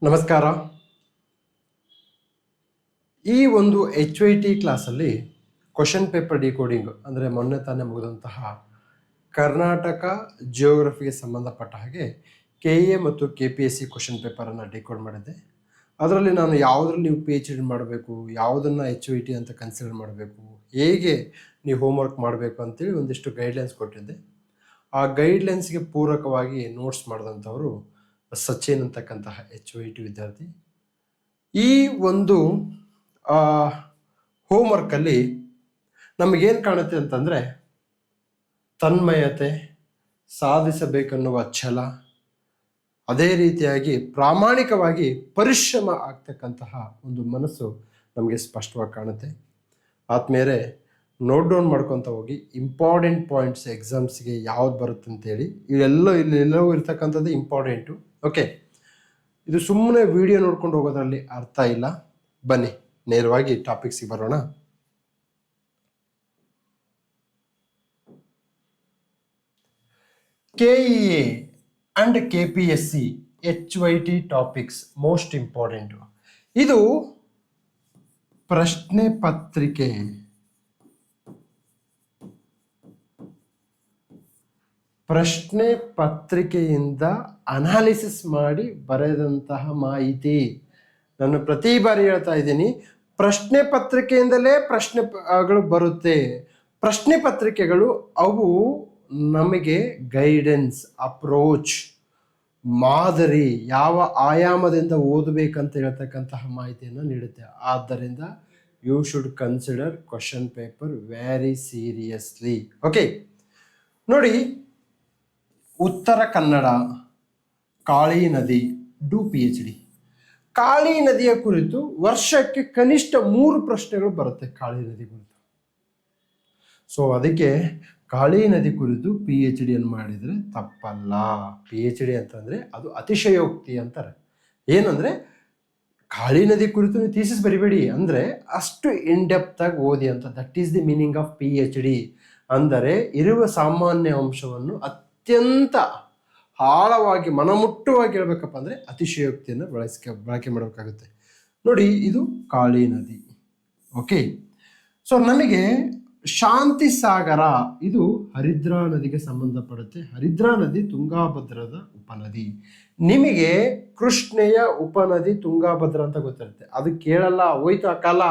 ನಮಸ್ಕಾರ. ಈ ಒಂದು HYT ಕ್ಲಾಸಲ್ಲಿ ಕ್ವಶನ್ ಪೇಪರ್ ಡಿಕೋಡಿಂಗ್ ಅಂದರೆ ಮೊನ್ನೆ ತಾನೇ ಮುಗಿದಂತಹ ಕರ್ನಾಟಕ ಜಿಯೋಗ್ರಫಿಗೆ ಸಂಬಂಧಪಟ್ಟ ಹಾಗೆ KA ಮತ್ತು KPSC ಕ್ವಶನ್ ಪೇಪರನ್ನು ಡಿಕೋಡ್ ಮಾಡಿದ್ದೆ. ಅದರಲ್ಲಿ ನಾನು ಯಾವುದ್ರಲ್ಲಿ ನೀವು PhD ಮಾಡಬೇಕು, ಯಾವುದನ್ನು HYT ಅಂತ ಕನ್ಸಿಡರ್ ಮಾಡಬೇಕು, ಹೇಗೆ ನೀವು ಹೋಮ್ವರ್ಕ್ ಮಾಡಬೇಕು ಅಂತೇಳಿ ಒಂದಿಷ್ಟು ಗೈಡ್ಲೈನ್ಸ್ ಕೊಟ್ಟಿದ್ದೆ. ಆ ಗೈಡ್ಲೈನ್ಸ್ಗೆ ಪೂರಕವಾಗಿ ನೋಟ್ಸ್ ಮಾಡಿದಂಥವರು ಸಚಿನ್ ಅಂತಕ್ಕಂತಹ HYT ವಿದ್ಯಾರ್ಥಿ. ಈ ಒಂದು ಹೋಮ್ವರ್ಕಲ್ಲಿ ನಮಗೇನು ಕಾಣುತ್ತೆ ಅಂತಂದರೆ ತನ್ಮಯತೆ, ಸಾಧಿಸಬೇಕನ್ನುವ ಛಲ, ಅದೇ ರೀತಿಯಾಗಿ ಪ್ರಾಮಾಣಿಕವಾಗಿ ಪರಿಶ್ರಮ ಆಗ್ತಕ್ಕಂತಹ ಒಂದು ಮನಸ್ಸು ನಮಗೆ ಸ್ಪಷ್ಟವಾಗಿ ಕಾಣುತ್ತೆ. ಆದ್ಮೇಲೆ ನೋಟ್ ಡೌನ್ ಮಾಡ್ಕೊತ ಹೋಗಿ ಇಂಪಾರ್ಟೆಂಟ್ ಪಾಯಿಂಟ್ಸ್ ಎಕ್ಸಾಮ್ಸ್ಗೆ ಯಾವ್ದು ಬರುತ್ತೆ ಅಂತೇಳಿ ಇಲ್ಲೆಲ್ಲವೂ ಇರ್ತಕ್ಕಂಥದ್ದು ಇಂಪಾರ್ಟೆಂಟು. ಓಕೆ, ಇದು ಸುಮ್ಮನೆ ವಿಡಿಯೋ ನೋಡ್ಕೊಂಡು ಹೋಗೋದ್ರಲ್ಲಿ ಅರ್ಥ ಇಲ್ಲ. ಬನ್ನಿ ನೇರವಾಗಿ ಟಾಪಿಕ್ಸಿಗೆ ಬರೋಣ. KEA and KPSC HYT topics most important. ಇದು ಪ್ರಶ್ನೆ ಪತ್ರಿಕೆಯಿಂದ ಅನಾಲಿಸಿಸ್ ಮಾಡಿ ಬರೆದಂತಹ ಮಾಹಿತಿ. ನಾನು ಪ್ರತಿ ಬಾರಿ ಹೇಳ್ತಾ ಇದ್ದೀನಿ, ಪ್ರಶ್ನೆ ಪತ್ರಿಕೆಯಿಂದಲೇ ಪ್ರಶ್ನೆಗಳು ಬರುತ್ತೆ. ಪ್ರಶ್ನೆ ಪತ್ರಿಕೆಗಳು ಅವು ನಮಗೆ ಗೈಡೆನ್ಸ್, ಅಪ್ರೋಚ್, ಮಾದರಿ, ಯಾವ ಆಯಾಮದಿಂದ ಓದಬೇಕಂತ ಹೇಳ್ತಕ್ಕಂತಹ ಮಾಹಿತಿಯನ್ನು ನೀಡುತ್ತೆ. ಆದ್ದರಿಂದ you should consider question paper very seriously. Okay, ನೋಡಿ, ಉತ್ತರ ಕನ್ನಡ, ಕಾಳಿ ನದಿ, ಡೂ PhD. ಕಾಳಿ ನದಿಯ ಕುರಿತು ವರ್ಷಕ್ಕೆ ಕನಿಷ್ಠ 3 ಪ್ರಶ್ನೆಗಳು ಬರುತ್ತೆ ಕಾಳಿ ನದಿ ಕುರಿತು. ಸೊ ಅದಕ್ಕೆ ಕಾಳಿ ನದಿ ಕುರಿತು PhD ಅನ್ನು ಮಾಡಿದರೆ ತಪ್ಪಲ್ಲ. PhD ಅಂತಂದರೆ ಅದು ಅತಿಶಯೋಕ್ತಿ ಅಂತಾರೆ. ಏನಂದರೆ ಕಾಳಿ ನದಿ ಕುರಿತು ನೀವು ಥೀಸಿಸ್ ಬರಿಬೇಡಿ, ಅಂದರೆ ಅಷ್ಟು ಇನ್ಡೆಪ್ತ್ ಆಗಿ ಓದಿ ಅಂತ. That is the meaning of PhD. ಅಂದರೆ ಇರುವ ಸಾಮಾನ್ಯ ಅಂಶವನ್ನು ಅತ್ಯಂತ ಆಳವಾಗಿ ಮನಮುಟ್ಟವಾಗಿ ಹೇಳ್ಬೇಕಪ್ಪ ಅಂದರೆ ಅತಿಶಯೋಕ್ತಿಯನ್ನು ಬಳಕೆ ಮಾಡಬೇಕಾಗುತ್ತೆ. ನೋಡಿ, ಇದು ಕಾಳಿ ನದಿ. ಓಕೆ, ಸೊ ನಮಗೆ ಶಾಂತಿ ಸಾಗರ, ಇದು ಹರಿದ್ರಾ ನದಿಗೆ ಸಂಬಂಧಪಡುತ್ತೆ. ಹರಿದ್ರಾ ನದಿ ತುಂಗಾಭದ್ರದ ಉಪನದಿ. ನಿಮಗೆ ಕೃಷ್ಣೆಯ ಉಪನದಿ ತುಂಗಾಭದ್ರ ಅಂತ ಗೊತ್ತಿರುತ್ತೆ, ಅದು ಕೇಳಲ್ಲ, ಹೋಯ್ತು ಆ ಕಾಲ.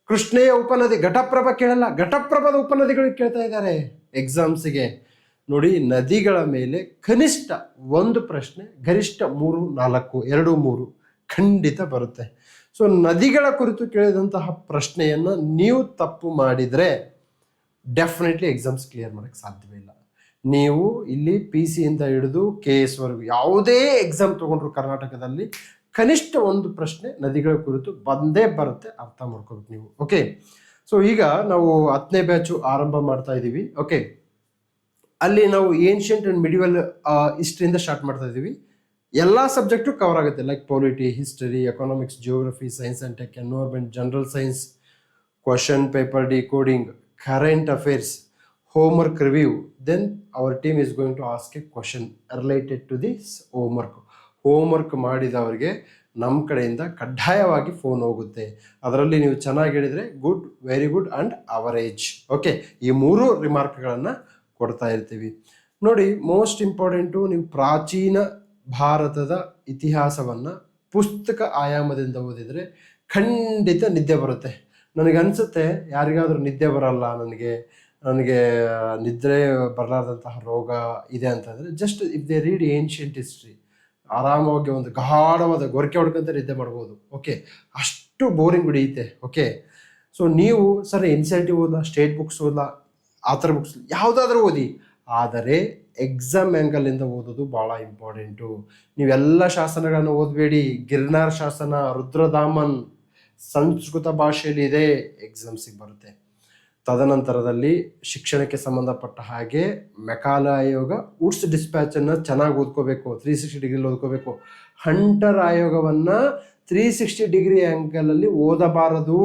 ಕೃಷ್ಣೆಯ ಉಪನದಿ, ಘಟಪ್ರಭಾ ಕೇಳಲ್ಲ, ಘಟಪ್ರಭಾದ ಉಪನದಿಗಳು ಕೇಳ್ತಾ ಇದ್ದಾರೆ ಎಕ್ಸಾಮ್ಸ್ಗೆ. ನೋಡಿ, ನದಿಗಳ ಮೇಲೆ ಕನಿಷ್ಠ 1 ಪ್ರಶ್ನೆ, ಗರಿಷ್ಠ 3, 4, 2, 3 ಖಂಡಿತ ಬರುತ್ತೆ. ಸೊ ನದಿಗಳ ಕುರಿತು ಕೇಳಿದಂತಹ ಪ್ರಶ್ನೆಯನ್ನು ನೀವು ತಪ್ಪು ಮಾಡಿದರೆ ಡೆಫಿನೆಟ್ಲಿ ಎಕ್ಸಾಮ್ಸ್ ಕ್ಲಿಯರ್ ಮಾಡೋಕ್ಕೆ ಸಾಧ್ಯವೇ ಇಲ್ಲ. ನೀವು ಇಲ್ಲಿ PC ಇಂದ ಹಿಡಿದು KS ವರೆಗೂ ಯಾವುದೇ ಎಕ್ಸಾಮ್ ತೊಗೊಂಡ್ರು ಕರ್ನಾಟಕದಲ್ಲಿ ಕನಿಷ್ಠ 1 ಪ್ರಶ್ನೆ ನದಿಗಳ ಕುರಿತು ಬಂದೇ ಬರುತ್ತೆ, ಅರ್ಥ ಮಾಡ್ಕೋಬೇಕು ನೀವು. ಓಕೆ, ಸೊ ಈಗ ನಾವು 10ನೇ ಬ್ಯಾಚು ಆರಂಭ ಮಾಡ್ತಾ ಇದ್ದೀವಿ. ಓಕೆ, ಅಲ್ಲಿ ನಾವು ಏನ್ಷಿಯಂಟ್ ಆ್ಯಂಡ್ ಮಿಡಿವಲ್ ಹಿಸ್ಟ್ರಿಯಿಂದ ಸ್ಟಾರ್ಟ್ ಮಾಡ್ತಾ ಇದ್ದೀವಿ. ಎಲ್ಲ ಸಬ್ಜೆಕ್ಟು ಕವರ್ ಆಗುತ್ತೆ, like polity, history, economics, geography, science and tech, environment, general science, question paper decoding, current affairs, homework review. Then our team is going to ask a question related to this homework ಮಾಡಿದವರಿಗೆ ನಮ್ಮ ಕಡೆಯಿಂದ ಕಡ್ಡಾಯವಾಗಿ phone ಹೋಗುತ್ತೆ. ಅದರಲ್ಲಿ ನೀವು ಚೆನ್ನಾಗಿ ಹೇಳಿದರೆ good, very good and average. Okay, ಈ 3 ರಿಮಾರ್ಕ್ಗಳನ್ನು ಕೊಡ್ತಾ ಇರ್ತೀವಿ. ನೋಡಿ, ಮೋಸ್ಟ್ ಇಂಪಾರ್ಟೆಂಟು, ನೀವು ಪ್ರಾಚೀನ ಭಾರತದ ಇತಿಹಾಸವನ್ನು ಪುಸ್ತಕ ಆಯಾಮದಿಂದ ಓದಿದರೆ ಖಂಡಿತ ನಿದ್ದೆ ಬರುತ್ತೆ. ನನಗನ್ಸುತ್ತೆ ಯಾರಿಗಾದರೂ ನಿದ್ದೆ ಬರಲ್ಲ, ನನಗೆ ನಿದ್ರೆ ಬರಲಾರ್ದಂತಹ ರೋಗ ಇದೆ ಅಂತಂದರೆ just if they read ancient history, ಆರಾಮವಾಗಿ ಒಂದು ಗಾಢವಾದ ಗೊರಕೆ ಹೊಡ್ಕೊಂತ ನಿದ್ದೆ ಮಾಡ್ಬೋದು. ಓಕೆ, ಅಷ್ಟು ಬೋರಿಂಗ್ ಹಿಡಿಯುತ್ತೆ. ಓಕೆ, ಸೊ ನೀವು ಸರ್ NCERT ಓದಲ್ಲ, ಸ್ಟೇಟ್ ಬುಕ್ಸ್ ಓದಲ್ಲ, ಆ ಥರ ಬುಕ್ಸ್ ಯಾವುದಾದ್ರೂ ಓದಿ, ಆದರೆ ಎಕ್ಸಾಮ್ ಆ್ಯಂಗಲಿಂದ ಓದೋದು ಭಾಳ ಇಂಪಾರ್ಟೆಂಟು. ನೀವೆಲ್ಲ ಶಾಸನಗಳನ್ನು ಓದಬೇಡಿ. ಗಿರ್ನಾರ್ ಶಾಸನ, ರುದ್ರದಾಮನ್ ಸಂಸ್ಕೃತ ಭಾಷೆಯಲ್ಲಿ ಇದೆ, ಎಕ್ಸಾಮ್ಸಿಗೆ ಬರುತ್ತೆ. ತದನಂತರದಲ್ಲಿ ಶಿಕ್ಷಣಕ್ಕೆ ಸಂಬಂಧಪಟ್ಟ ಹಾಗೆ ಮೆಕಾಲೆ ಆಯೋಗ, ವುಡ್ಸ್ ಡಿಸ್ಪ್ಯಾಚನ್ನು ಚೆನ್ನಾಗಿ ಓದ್ಕೋಬೇಕು, 360 ಡಿಗ್ರಿಲಿ ಓದ್ಕೋಬೇಕು. ಹಂಟರ್ ಆಯೋಗವನ್ನು 360 ಡಿಗ್ರಿ ಆ್ಯಂಗಲಲ್ಲಿ ಓದಬಾರದು,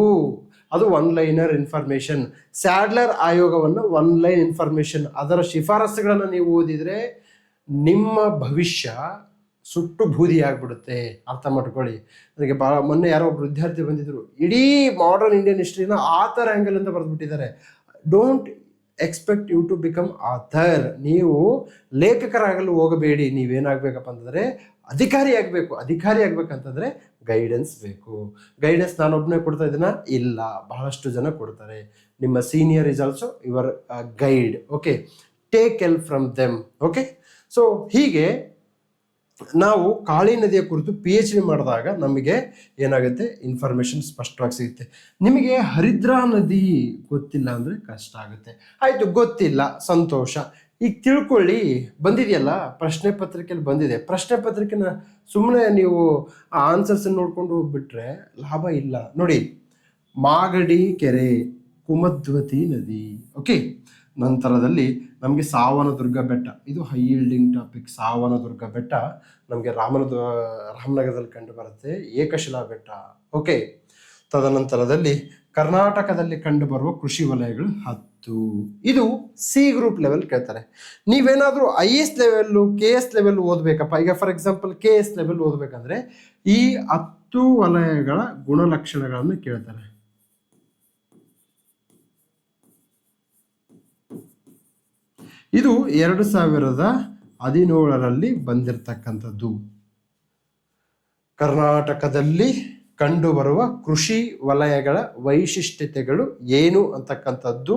ಅದು 1 ಲೈನರ್ ಇನ್ಫಾರ್ಮೇಷನ್. ಸ್ಯಾಡ್ಲರ್ ಆಯೋಗವನ್ನು 1 ಲೈನ್ ಇನ್ಫಾರ್ಮೇಷನ್. ಅದರ ಶಿಫಾರಸುಗಳನ್ನು ನೀವು ಓದಿದರೆ ನಿಮ್ಮ ಭವಿಷ್ಯ ಸುಟ್ಟು ಬೂದಿ ಆಗ್ಬಿಡುತ್ತೆ. ಅರ್ಥ ಮಾಡ್ಕೊಳ್ಳಿ. ನನಗೆ ಭಾಳ ಮೊನ್ನೆ ಯಾರೋ ಒಬ್ರು ವಿದ್ಯಾರ್ಥಿ ಬಂದಿದ್ರು, ಇಡೀ ಮಾಡರ್ನ್ ಇಂಡಿಯನ್ ಹಿಸ್ಟ್ರಿನ ಆಥರ್ ಆ್ಯಂಗಲ್ ಅಂತ ಬರೆದ್ಬಿಟ್ಟಿದ್ದಾರೆ. Don't expect you to become author. ನೀವು ಲೇಖಕರಾಗಲು ಹೋಗಬೇಡಿ. ನೀವೇನಾಗಬೇಕಪ್ಪ ಅಂತಂದರೆ ಅಧಿಕಾರಿ ಆಗಬೇಕು. ಅಧಿಕಾರಿ ಆಗ್ಬೇಕಂತಂದರೆ ಗೈಡೆನ್ಸ್ ಬೇಕು. ಗೈಡೆನ್ಸ್ ನಾನೊಬ್ಬನೇ ಕೊಡ್ತಾ ಇದ್ದೀನ? ಇಲ್ಲ, ಬಹಳಷ್ಟು ಜನ ಕೊಡ್ತಾರೆ. ನಿಮ್ಮ senior is also your guide. Okay, take help from them. Okay, so ಹೀಗೆ ನಾವು ಕಾಳಿ ನದಿಯ ಕುರಿತು PhD ಮಾಡಿದಾಗ ನಮಗೆ ಏನಾಗುತ್ತೆ, ಇನ್ಫಾರ್ಮೇಷನ್ ಸ್ಪಷ್ಟವಾಗಿ ಸಿಗುತ್ತೆ. ನಿಮಗೆ ಹರಿದ್ರಾ ನದಿ ಗೊತ್ತಿಲ್ಲ ಅಂದರೆ ಕಷ್ಟ ಆಗುತ್ತೆ. ಆಯಿತು, ಗೊತ್ತಿಲ್ಲ, ಸಂತೋಷ. ಈಗ ತಿಳ್ಕೊಳ್ಳಿ, ಬಂದಿದೆಯಲ್ಲ ಪ್ರಶ್ನೆ ಪತ್ರಿಕೆಯಲ್ಲಿ ಬಂದಿದೆ. ಪ್ರಶ್ನೆ ಪತ್ರಿಕೆನ ಸುಮ್ಮನೆ ನೀವು ಆ ಆನ್ಸರ್ಸನ್ನು ನೋಡ್ಕೊಂಡು ಹೋಗ್ಬಿಟ್ರೆ ಲಾಭ ಇಲ್ಲ. ನೋಡಿ, ಮಾಗಡಿ ಕೆರೆ, ಕುಮದ್ವತಿ ನದಿ. ಓಕೆ, ನಂತರದಲ್ಲಿ ನಮಗೆ ಸಾವನದುರ್ಗ ಬೆಟ್ಟ, ಇದು ಹೈ ಯೀಲ್ಡಿಂಗ್ ಟಾಪಿಕ್. ಸಾವನದುರ್ಗ ಬೆಟ್ಟ ನಮಗೆ ರಾಮನಗರದಲ್ಲಿ ಕಂಡು ಬರುತ್ತೆ. ಏಕಶಿಲಾ ಬೆಟ್ಟ. ಓಕೆ, ತದನಂತರದಲ್ಲಿ ಕರ್ನಾಟಕದಲ್ಲಿ ಕಂಡು ಬರುವ ಕೃಷಿ ವಲಯಗಳು 10. ಇದು C ಗ್ರೂಪ್ ಲೆವೆಲ್ ಕೇಳ್ತಾರೆ. ನೀವೇನಾದರೂ IAS ಲೆವೆಲ್ಲು KS ಲೆವೆಲ್ ಓದಬೇಕಪ್ಪ, ಈಗ ಫಾರ್ ಎಕ್ಸಾಂಪಲ್ KS ಲೆವೆಲ್ ಓದಬೇಕಂದ್ರೆ ಈ 10 ವಲಯಗಳ ಗುಣಲಕ್ಷಣಗಳನ್ನು ಕೇಳ್ತಾರೆ. ಇದು 2017ರಲ್ಲಿ ಬಂದಿರತಕ್ಕಂಥದ್ದು. ಕರ್ನಾಟಕದಲ್ಲಿ ಕಂಡುಬರುವ ಕೃಷಿ ವಲಯಗಳ ವೈಶಿಷ್ಟ್ಯತೆಗಳು ಏನು ಅಂತಕ್ಕಂಥದ್ದು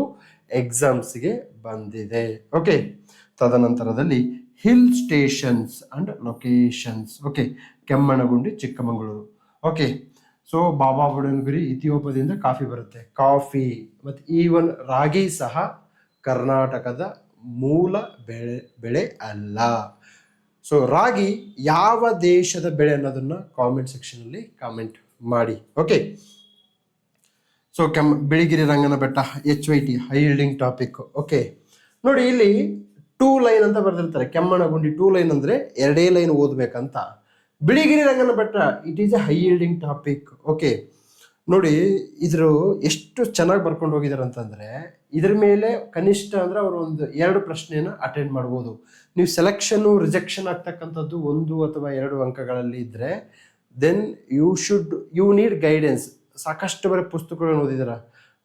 ಎಕ್ಸಾಮ್ಸ್ಗೆ ಬಂದಿದೆ. ಓಕೆ, ತದನಂತರದಲ್ಲಿ hill stations and locations. Okay, Kemmannagundi, Chikkamagaluru. Okay, so Baba Budangiri, ಇಥಿಯೋಪಿಯಾದಿಂದ ಕಾಫಿ ಬರುತ್ತೆ. ಕಾಫಿ ಮತ್ತು ಈವನ್ ರಾಗಿ ಸಹ ಕರ್ನಾಟಕದ ಮೂಲ ಬೆಳೆ ಅಲ್ಲ. ಸೊ ರಾಗಿ ಯಾವ ದೇಶದ ಬೆಳೆ ಅನ್ನೋದನ್ನ ಕಾಮೆಂಟ್ ಸೆಕ್ಷನಲ್ಲಿ ಕಾಮೆಂಟ್ ಮಾಡಿ. ಓಕೆ, ಸೊ ಬಿಳಿಗಿರಿ ರಂಗನ ಬೆಟ್ಟ, HYT high yielding topic. Okay, ನೋಡಿ ಇಲ್ಲಿ 2 ಲೈನ್ ಅಂತ ಬರೆದಿರ್ತಾರೆ. ಕೆಮ್ಮಣ್ಣಗುಂಡಿ 2 ಲೈನ್ ಅಂದರೆ 2 ಲೈನ್ ಓದಬೇಕಂತ. ಬಿಳಿಗಿರಿ ರಂಗನ ಬೆಟ್ಟ it is A high yielding topic. Okay, ನೋಡಿ ಇದ್ರ ಎಷ್ಟು ಚೆನ್ನಾಗಿ ಬರ್ಕೊಂಡು ಹೋಗಿದ್ದಾರೆ ಅಂತಂದರೆ ಇದ್ರ ಮೇಲೆ ಕನಿಷ್ಠ ಅಂದರೆ ಅವರು ಒಂದು 2 ಪ್ರಶ್ನೆನ ಅಟೆಂಡ್ ಮಾಡ್ಬೋದು. ನೀವು ಸೆಲೆಕ್ಷನ್ನು ರಿಜೆಕ್ಷನ್ ಆಗ್ತಕ್ಕಂಥದ್ದು 1 ಅಥವಾ 2 ಅಂಕಗಳಲ್ಲಿ ಇದ್ದರೆ ದೆನ್ ಯು ನೀಡ್ ಗೈಡೆನ್ಸ್. ಸಾಕಷ್ಟು ಬರೀ ಪುಸ್ತಕಗಳನ್ನು ಓದಿದಾರ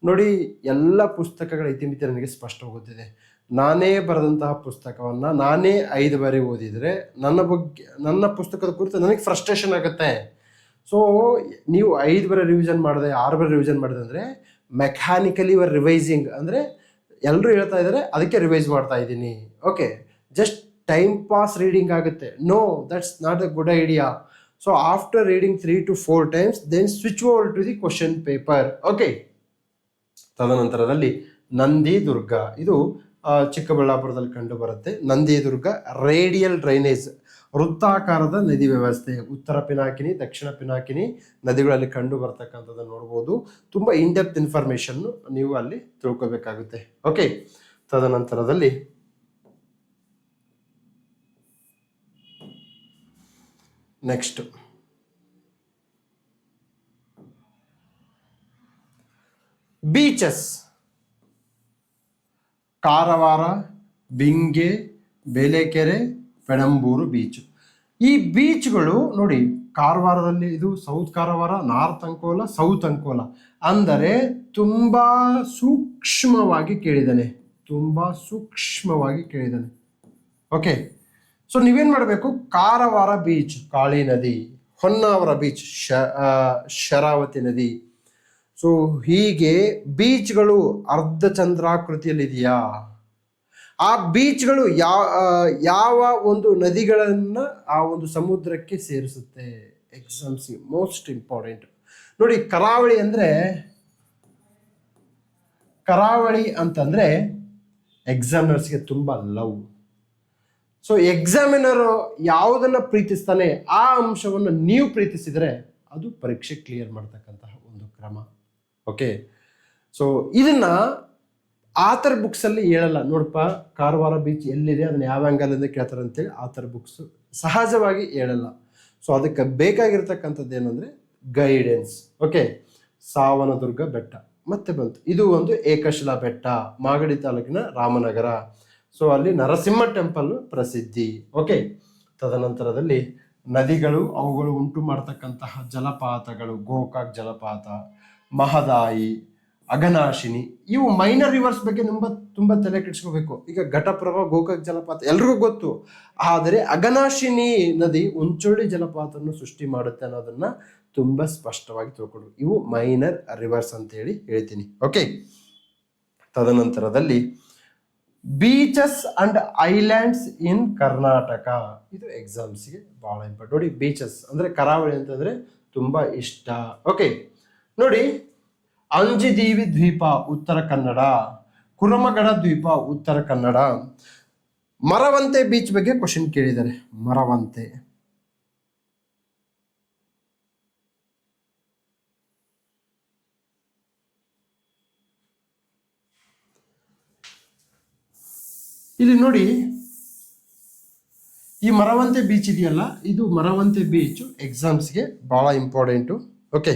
ನೋಡಿ, ಎಲ್ಲ ಪುಸ್ತಕಗಳ ಇತಿಮಿತಿ ನನಗೆ ಸ್ಪಷ್ಟವಾಗಿ ಗೊತ್ತಿದೆ. ನಾನೇ ಬರೆದಂತಹ ಪುಸ್ತಕವನ್ನು ನಾನೇ 5 ಬಾರಿ ಓದಿದರೆ ನನ್ನ ಪುಸ್ತಕದ ಕುರಿತು ನನಗೆ ಫ್ರಸ್ಟ್ರೇಷನ್ ಆಗುತ್ತೆ. ಸೊ ನೀವು 5 ಬಾರಿ ರಿವಿಷನ್ ಮಾಡಿದೆ, 6 ಬಾರಿ ರಿವಿಷನ್ ಮಾಡಿದೆ ಅಂದರೆ ಮೆಕ್ಯಾನಿಕಲಿ ಯುವರ್ ರಿವೈಸಿಂಗ್, ಅಂದರೆ ಎಲ್ಲರೂ ಹೇಳ್ತಾ ಇದ್ದಾರೆ ಅದಕ್ಕೆ ರಿವೈಸ್ ಮಾಡ್ತಾ ಇದ್ದೀನಿ. Okay, just time pass reading ಆಗುತ್ತೆ. No, that's not a good idea. So after reading 3 to 4 times then switch over to the question paper. Okay, ತದನಂತರದಲ್ಲಿ ನಂದಿದುರ್ಗ, ಇದು ಚಿಕ್ಕಬಳ್ಳಾಪುರದಲ್ಲಿ ಕಂಡು ಬರುತ್ತೆ. ನಂದಿದುರ್ಗ ರೇಡಿಯಲ್ ಡ್ರೈನೇಜ್, ವೃತ್ತಾಕಾರದ ನದಿ ವ್ಯವಸ್ಥೆ. ಉತ್ತರ ಪಿನಾಕಿನಿ, ದಕ್ಷಿಣ ಪಿನಾಕಿನಿ ನದಿಗಳಲ್ಲಿ ಕಂಡು ಬರ್ತಕ್ಕಂಥದ್ದನ್ನು ನೋಡ್ಬೋದು. ತುಂಬ ಇನ್ಡೆಪ್ತ್ ಇನ್ಫಾರ್ಮೇಷನ್ನು ನೀವು ಅಲ್ಲಿ ತಿಳ್ಕೊಬೇಕಾಗುತ್ತೆ. ಓಕೆ, ತದನಂತರದಲ್ಲಿ next beaches. Karwar, Binge, Belekere, Panambur beach. ಈ ಬೀಚ್ಗಳು ನೋಡಿ, ಕಾರವಾರದಲ್ಲಿ ಇದು south Karwar, north Ankola, south Ankola. ಅಂದರೆ ತುಂಬ ಸೂಕ್ಷ್ಮವಾಗಿ ಕೇಳಿದ್ದಾನೆ. ಓಕೆ, ಸೊ ನೀವೇನು ಮಾಡಬೇಕು, ಕಾರವಾರ ಬೀಚ್ ಕಾಳಿ ನದಿ, ಹೊನ್ನಾವರ ಬೀಚ್ ಶರಾವತಿ ನದಿ. ಸೊ ಹೀಗೆ ಬೀಚ್ಗಳು ಅರ್ಧ ಚಂದ್ರಾಕೃತಿಯಲ್ಲಿದೆಯಾ, ಆ ಬೀಚ್ಗಳು ಯಾವ ಒಂದು ನದಿಗಳನ್ನು ಆ ಒಂದು ಸಮುದ್ರಕ್ಕೆ ಸೇರಿಸುತ್ತೆ. Exams most important. ನೋಡಿ, ಕರಾವಳಿ ಅಂತಂದರೆ ಎಕ್ಸಾಮಿನರ್ಸ್ಗೆ ತುಂಬ ಲವ್. ಸೊ ಎಕ್ಸಾಮಿನರು ಯಾವುದನ್ನು ಪ್ರೀತಿಸ್ತಾನೆ ಆ ಅಂಶವನ್ನು ನೀವು ಪ್ರೀತಿಸಿದರೆ ಅದು ಪರೀಕ್ಷೆ ಕ್ಲಿಯರ್ ಮಾಡ್ತಕ್ಕಂತಹ ಒಂದು ಕ್ರಮ. ಓಕೆ, ಸೊ ಇದನ್ನು ಆಥರ್ ಬುಕ್ಸಲ್ಲಿ ಹೇಳಲ್ಲ. ನೋಡಪ್ಪ, ಕಾರವಾರ ಬೀಚ್ ಎಲ್ಲಿದೆ, ಅದನ್ನು ಯಾವ ಆ್ಯಂಗಲಿಂದ ಕೇಳ್ತಾರೆ ಅಂತೇಳಿ ಆಥರ್ ಬುಕ್ಸು ಸಹಜವಾಗಿ ಹೇಳಲ್ಲ. ಸೊ ಅದಕ್ಕೆ ಬೇಕಾಗಿರ್ತಕ್ಕಂಥದ್ದು ಏನಂದರೆ ಗೈಡೆನ್ಸ್. ಓಕೆ, ಸಾವನದುರ್ಗ ಬೆಟ್ಟ ಮತ್ತೆ ಬಂತು. ಇದು ಒಂದು ಏಕಶಿಲಾ ಬೆಟ್ಟ, ಮಾಗಡಿ ತಾಲೂಕಿನ ರಾಮನಗರ. ಸೊ ಅಲ್ಲಿ ನರಸಿಂಹ ಟೆಂಪಲ್ ಪ್ರಸಿದ್ಧಿ. ಓಕೆ, ತದನಂತರದಲ್ಲಿ ನದಿಗಳು ಅವುಗಳು ಉಂಟು ಮಾಡ್ತಕ್ಕಂತಹ ಜಲಪಾತಗಳು, ಗೋಕಾಕ್ ಜಲಪಾತ, ಮಹದಾಯಿ, ಅಘನಾಶಿನಿ, ಇವು ಮೈನರ್ ರಿವರ್ಸ್ ಬಗ್ಗೆ ತುಂಬ ತಲೆ ಕೆಡಿಸ್ಕೋಬೇಕು. ಈಗ ಘಟಪ್ರಭಾ, ಗೋಕಾಕ್ ಜಲಪಾತ ಎಲ್ರಿಗೂ ಗೊತ್ತು, ಆದರೆ ಅಘನಾಶಿನಿ ನದಿ ಉಂಚೋಳಿ ಜಲಪಾತವನ್ನು ಸೃಷ್ಟಿ ಮಾಡುತ್ತೆ ಅನ್ನೋದನ್ನ ತುಂಬ ಸ್ಪಷ್ಟವಾಗಿ ತಿಳ್ಕೊಂಡು, ಇವು ಮೈನರ್ ರಿವರ್ಸ್ ಅಂತ ಹೇಳ್ತೀನಿ. ಓಕೆ, ತದನಂತರದಲ್ಲಿ ಬೀಚಸ್ ಅಂಡ್ ಐಲ್ಯಾಂಡ್ಸ್ ಇನ್ ಕರ್ನಾಟಕ, ಇದು ಎಕ್ಸಾಮ್ಸ್ಗೆ ಬಹಳ ಇಂಪಾರ್ಟೆಂಟ್. ನೋಡಿ, ಬೀಚಸ್ ಅಂದ್ರೆ ಕರಾವಳಿ ಅಂತಂದ್ರೆ ತುಂಬಾ ಇಷ್ಟ. ಓಕೆ ನೋಡಿ, ಅಂಜಿದೀವಿ ದ್ವೀಪ ಉತ್ತರ ಕನ್ನಡ, ಕುರಮಗಡ ದ್ವೀಪ ಉತ್ತರ ಕನ್ನಡ. ಮರವಂತೆ ಬೀಚ್ ಬಗ್ಗೆ ಕ್ವಶನ್ ಕೇಳಿದ್ದಾರೆ. ಮರವಂತೆ ಇಲ್ಲಿ ನೋಡಿ, ಈ ಮರವಂತೆ ಬೀಚ್ ಇದೆಯಲ್ಲ, ಇದು ಮರವಂತೆ ಬೀಚ್ ಎಕ್ಸಾಮ್ಸ್ಗೆ ಬಹಳ important. Okay,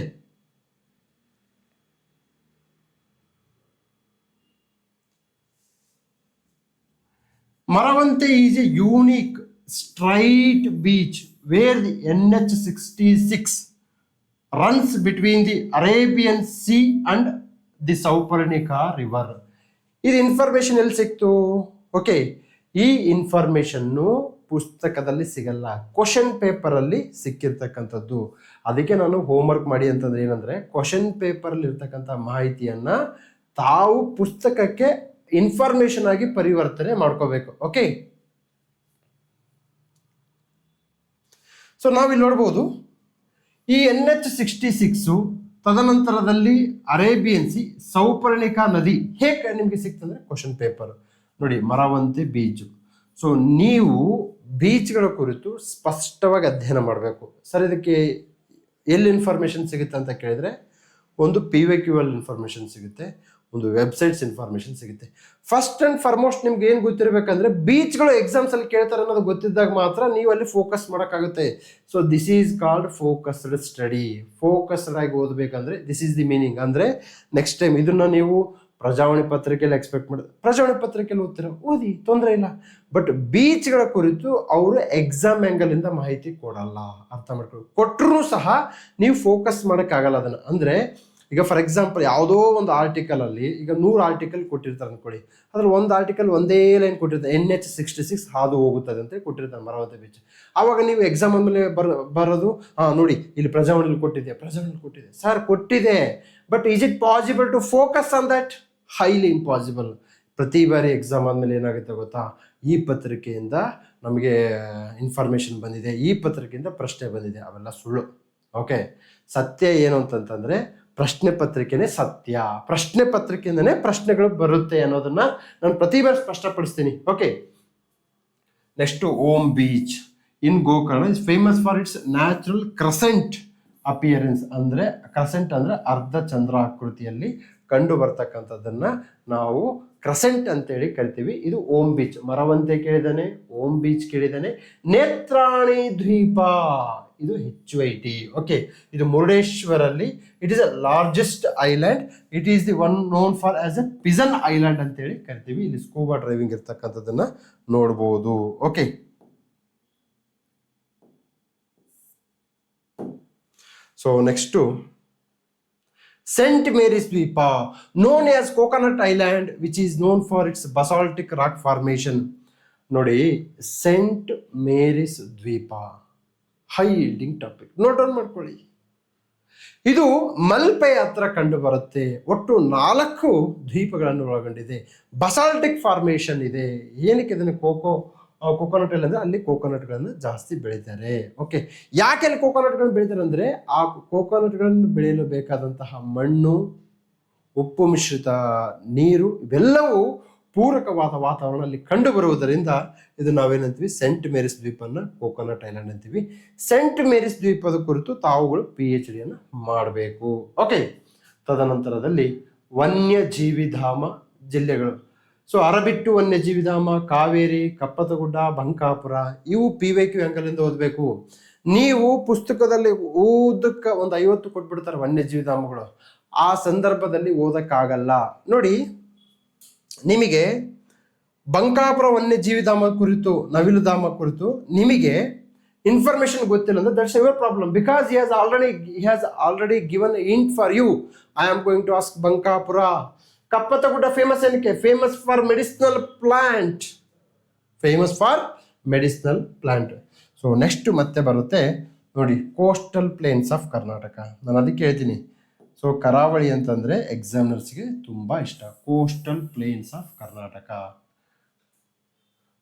Maravanthe is a unique straight beach where the NH66 runs between the Arabian sea and the Souparnika river. ಇದು ಇನ್ಫಾರ್ಮೇಶನ್ ಎಲ್ಲಿ ಸಿಕ್ತು? ಓಕೆ, ಈ ಇನ್ಫಾರ್ಮೇಶನ್ನು ಪುಸ್ತಕದಲ್ಲಿ ಸಿಗಲ್ಲ, ಕ್ವಶನ್ ಪೇಪರಲ್ಲಿ ಸಿಕ್ಕಿರ್ತಕ್ಕಂಥದ್ದು. ಅದಕ್ಕೆ ನಾನು ಹೋಮ್ವರ್ಕ್ ಮಾಡಿ ಅಂತಂದ್ರೆ ಏನಂದ್ರೆ, ಕ್ವಶನ್ ಪೇಪರಲ್ಲಿ ಇರ್ತಕ್ಕಂಥ ಮಾಹಿತಿಯನ್ನ ತಾವು ಪುಸ್ತಕಕ್ಕೆ ಇನ್ಫಾರ್ಮೇಶನ್ ಆಗಿ ಪರಿವರ್ತನೆ ಮಾಡ್ಕೋಬೇಕು. ಓಕೆ, ಸೊ ನಾವಿಲ್ಲಿ ನೋಡ್ಬೋದು, ಈ NH66 ತದನಂತರದಲ್ಲಿ ಅರೇಬಿಯನ್ ಸಿ, ಸೌಪರ್ಣಿಕಾ ನದಿ ಹೇಗೆ ನಿಮಗೆ ಸಿಕ್ತಂದ್ರೆ ಕ್ವಶನ್ ಪೇಪರ್. ನೋಡಿ, ಮರವಂತೆ ಬೀಚ್. ಸೊ ನೀವು ಬೀಚ್ಗಳ ಕುರಿತು ಸ್ಪಷ್ಟವಾಗಿ ಅಧ್ಯಯನ ಮಾಡಬೇಕು. ಸರ್, ಇದಕ್ಕೆ ಎಲ್ಲಿ ಇನ್ಫಾರ್ಮೇಶನ್ ಸಿಗುತ್ತೆ ಅಂತ ಕೇಳಿದ್ರೆ, ಒಂದು PVQ ಅಲ್ಲಿ ಇನ್ಫಾರ್ಮೇಶನ್ ಸಿಗುತ್ತೆ, ಒಂದು ವೆಬ್ಸೈಟ್ಸ್ ಇನ್ಫಾರ್ಮೇಶನ್ ಸಿಗುತ್ತೆ. ಫಸ್ಟ್ ಅಂಡ್ ಫಾರ್ಮೋಸ್ಟ್ ನಿಮ್ಗೆ ಏನು ಗೊತ್ತಿರಬೇಕಂದ್ರೆ, ಬೀಚ್ಗಳು ಎಕ್ಸಾಮ್ಸ್ ಅಲ್ಲಿ ಕೇಳ್ತಾರೆ ಅನ್ನೋದು ಗೊತ್ತಿದ್ದಾಗ ಮಾತ್ರ ನೀವು ಅಲ್ಲಿ ಫೋಕಸ್ ಮಾಡೋಕ್ಕಾಗುತ್ತೆ. So this is called focused study. Focused ಆಗಿ ಓದಬೇಕಂದ್ರೆ ದಿಸ್ ಈಸ್ ದಿ ಮೀನಿಂಗ್. ಅಂದ್ರೆ ನೆಕ್ಸ್ಟ್ ಟೈಮ್ ಇದನ್ನ ನೀವು ಪ್ರಜಾವಾಣಿ ಪತ್ರಿಕೆಯಲ್ಲಿ ಎಕ್ಸ್ಪೆಕ್ಟ್ ಮಾಡಿದ್ರೆ ಪ್ರಜಾವಾಣಿ ಪತ್ರಿಕೆಯಲ್ಲಿ ಓದ್ತೀರ, ಓದಿ, ತೊಂದರೆ ಇಲ್ಲ. ಬಟ್ ಬೀಚ್ಗಳ ಕುರಿತು ಅವರು ಎಕ್ಸಾಮ್ ಆ್ಯಂಗಲ್ ಇಂದ ಮಾಹಿತಿ ಕೊಡಲ್ಲ, ಅರ್ಥ ಮಾಡ್ಕೊಳ್ಳಿ. ಕೊಟ್ಟರು ಸಹ ನೀವು ಫೋಕಸ್ ಮಾಡೋಕ್ಕಾಗಲ್ಲ ಅದನ್ನು. ಅಂದರೆ ಈಗ ಫಾರ್ ಎಕ್ಸಾಂಪಲ್ ಯಾವುದೋ ಒಂದು ಆರ್ಟಿಕಲ್ ಅಲ್ಲಿ ಈಗ 100 ಆರ್ಟಿಕಲ್ ಕೊಟ್ಟಿರ್ತಾರೆ ಅನ್ಕೊಳ್ಳಿ, ಅದ್ರಲ್ಲಿ ಒಂದು ಆರ್ಟಿಕಲ್ ಒಂದೇ ಲೈನ್ ಕೊಟ್ಟಿರ್ತಾರೆ, NH66 ಹಾದು ಹೋಗುತ್ತದೆ ಅಂತ ಕೊಟ್ಟಿರ್ತಾರೆ ಮರವಂತೆ ಬೀಚ್. ಆವಾಗ ನೀವು ಎಕ್ಸಾಮ್ ಅಂದಮೇಲೆ ಬರೋದು, ನೋಡಿ ಇಲ್ಲಿ ಪ್ರಜಾವಾಣಿಲಿ ಕೊಟ್ಟಿದೆ ಸರ್, ಕೊಟ್ಟಿದೆ, but is it possible to focus on that? Highly impossible. ಪ್ರತಿ ಬಾರಿ ಎಕ್ಸಾಮ್ ಆದಮೇಲೆ ಏನಾಗುತ್ತೆ ಗೊತ್ತಾ, ಈ ಪತ್ರಿಕೆಯಿಂದ ನಮಗೆ ಇನ್ಫಾರ್ಮೇಶನ್ ಬಂದಿದೆ, ಈ ಪತ್ರಿಕೆಯಿಂದ ಪ್ರಶ್ನೆ ಬಂದಿದೆ, ಅವೆಲ್ಲ ಸುಳ್ಳು. ಓಕೆ, ಸತ್ಯ ಏನು ಅಂತಂತಂದ್ರೆ ಪ್ರಶ್ನೆ ಪತ್ರಿಕೆನೇ ಸತ್ಯ, ಪ್ರಶ್ನೆ ಪತ್ರಿಕೆಯಿಂದನೇ ಪ್ರಶ್ನೆಗಳು ಬರುತ್ತೆ ಅನ್ನೋದನ್ನ ನಾನು ಪ್ರತಿ ಬಾರಿ ಸ್ಪಷ್ಟಪಡಿಸ್ತೀನಿ. Okay, next Om beach in Gokarna is famous for its natural crescent appearance. ಅಂದ್ರೆ ಕ್ರಸೆಂಟ್ ಅಂದ್ರೆ ಅರ್ಧ ಚಂದ್ರಾಕೃತಿಯಲ್ಲಿ ಕಂಡು ಬರ್ತಕ್ಕಂಥದ್ದನ್ನ ನಾವು ಕ್ರಸೆಂಟ್ ಅಂತೇಳಿ ಕರಿತೀವಿ. ಇದು ಓಮ್ ಬೀಚ್. ಮರವಂತೆ ಕೇಳಿದಾನೆ, ಓಮ್ ಬೀಚ್ ಕೇಳಿದಾನೆ. ನೇತ್ರಾಣಿ ದ್ವೀಪ, ಇದು HYT. ಓಕೆ, ಇದು ಮುರುಡೇಶ್ವರಲ್ಲಿ. It is a largest island. It is the one known for as a pigeon island ಅಂತೇಳಿ ಕರಿತೀವಿ. ಇಲ್ಲಿ ಸ್ಕೂಬಾ ಡ್ರೈವಿಂಗ್ ಇರ್ತಕ್ಕಂಥದ್ದನ್ನ ನೋಡ್ಬೋದು. Okay, so next St. Mary's ದ್ವೀಪ, known as Coconut Island, which is known for its basaltic rock formation. ನೋಡಿ, scent Mary's ದ್ವೀಪ high yielding topic, note down ಮಾಡ್ಕೊಳ್ಳಿ. ಇದು ಮಲ್ಪೆ ಹತ್ರ ಕಂಡು ಬರುತ್ತೆ. ಒಟ್ಟು 4 ದ್ವೀಪಗಳನ್ನು ಒಳಗೊಂಡಿದೆ. ಬಸಾಲ್ಟಿಕ್ ಫಾರ್ಮೇಶನ್ ಇದೆ. ಏನಕ್ಕೆ ಇದನ್ನು ಕೋಕೋನಟ್ ಇಲ್ಲ ಅಂದ್ರೆ ಅಲ್ಲಿ ಕೋಕೋನಟ್ಗಳನ್ನು ಜಾಸ್ತಿ ಬೆಳೀತಾರೆ. ಓಕೆ, ಯಾಕೆ ಅಲ್ಲಿ ಕೋಕೋನಟ್ಗಳನ್ನು ಬೆಳೀತಾರೆ ಅಂದ್ರೆ ಆ ಕೋಕೋನಟ್ಗಳನ್ನು ಬೆಳೆಯಲು ಬೇಕಾದಂತಹ ಮಣ್ಣು, ಉಪ್ಪು ಮಿಶ್ರಿತ ನೀರು, ಇವೆಲ್ಲವೂ ಪೂರಕವಾದ ವಾತಾವರಣ ಅಲ್ಲಿ ಕಂಡು ಬರುವುದರಿಂದ ಇದು ನಾವೇನಂತೀವಿ, ಸೆಂಟ್ ಮೇರಿಸ್ ದ್ವೀಪನ್ನ ಕೋಕೋನಟ್ ಐಲ್ಯಾಂಡ್ ಅಂತೀವಿ. ಸೆಂಟ್ ಮೇರಿಸ್ ದ್ವೀಪದ ಕುರಿತು ತಾವುಗಳು PhD ಅನ್ನು ಮಾಡಬೇಕು. ಓಕೆ, ತದನಂತರದಲ್ಲಿ ವನ್ಯಜೀವಿಧಾಮ ಜಿಲ್ಲೆಗಳು. ಸೊ ಅರಬಿಟ್ಟು ವನ್ಯಜೀವಿಧಾಮ, ಕಾವೇರಿ, ಕಪ್ಪತಗುಡ್ಡ, ಬಂಕಾಪುರ, ಇವು PYQ ಆ್ಯಂಗಲಿಂದ ಓದಬೇಕು. ನೀವು ಪುಸ್ತಕದಲ್ಲಿ ಓದಕ್ಕೆ ಒಂದು 50 ಕೊಟ್ಬಿಡ್ತಾರೆ ವನ್ಯಜೀವಿಧಾಮಗಳು, ಆ ಸಂದರ್ಭದಲ್ಲಿ ಓದಕ್ಕಾಗಲ್ಲ. ನೋಡಿ, ನಿಮಗೆ ಬಂಕಾಪುರ ವನ್ಯಜೀವಿಧಾಮ ಕುರಿತು, ನವಿಲುಧಾಮ ಕುರಿತು ನಿಮಗೆ ಇನ್ಫಾರ್ಮೇಶನ್ ಗೊತ್ತಿಲ್ಲ ಅಂದ್ರೆ that's your problem, because he has already given a hint for you. I am going to ask Bankapura. Kappattagudda famous ಏನಕ್ಕೆ? Famous for medicinal plant. So next ಮತ್ತೆ ಬರುತ್ತೆ ನೋಡಿ, ಕೋಸ್ಟಲ್ ಪ್ಲೇನ್ಸ್ ಆಫ್ ಕರ್ನಾಟಕ. ನಾನು ಅದಕ್ಕೆ ಹೇಳ್ತೀನಿ, ಸೊ ಕರಾವಳಿ ಅಂತಂದ್ರೆ ಎಕ್ಸಾಮಿನರ್ಸ್ಗೆ ತುಂಬಾ ಇಷ್ಟ. Coastal plains of Karnataka.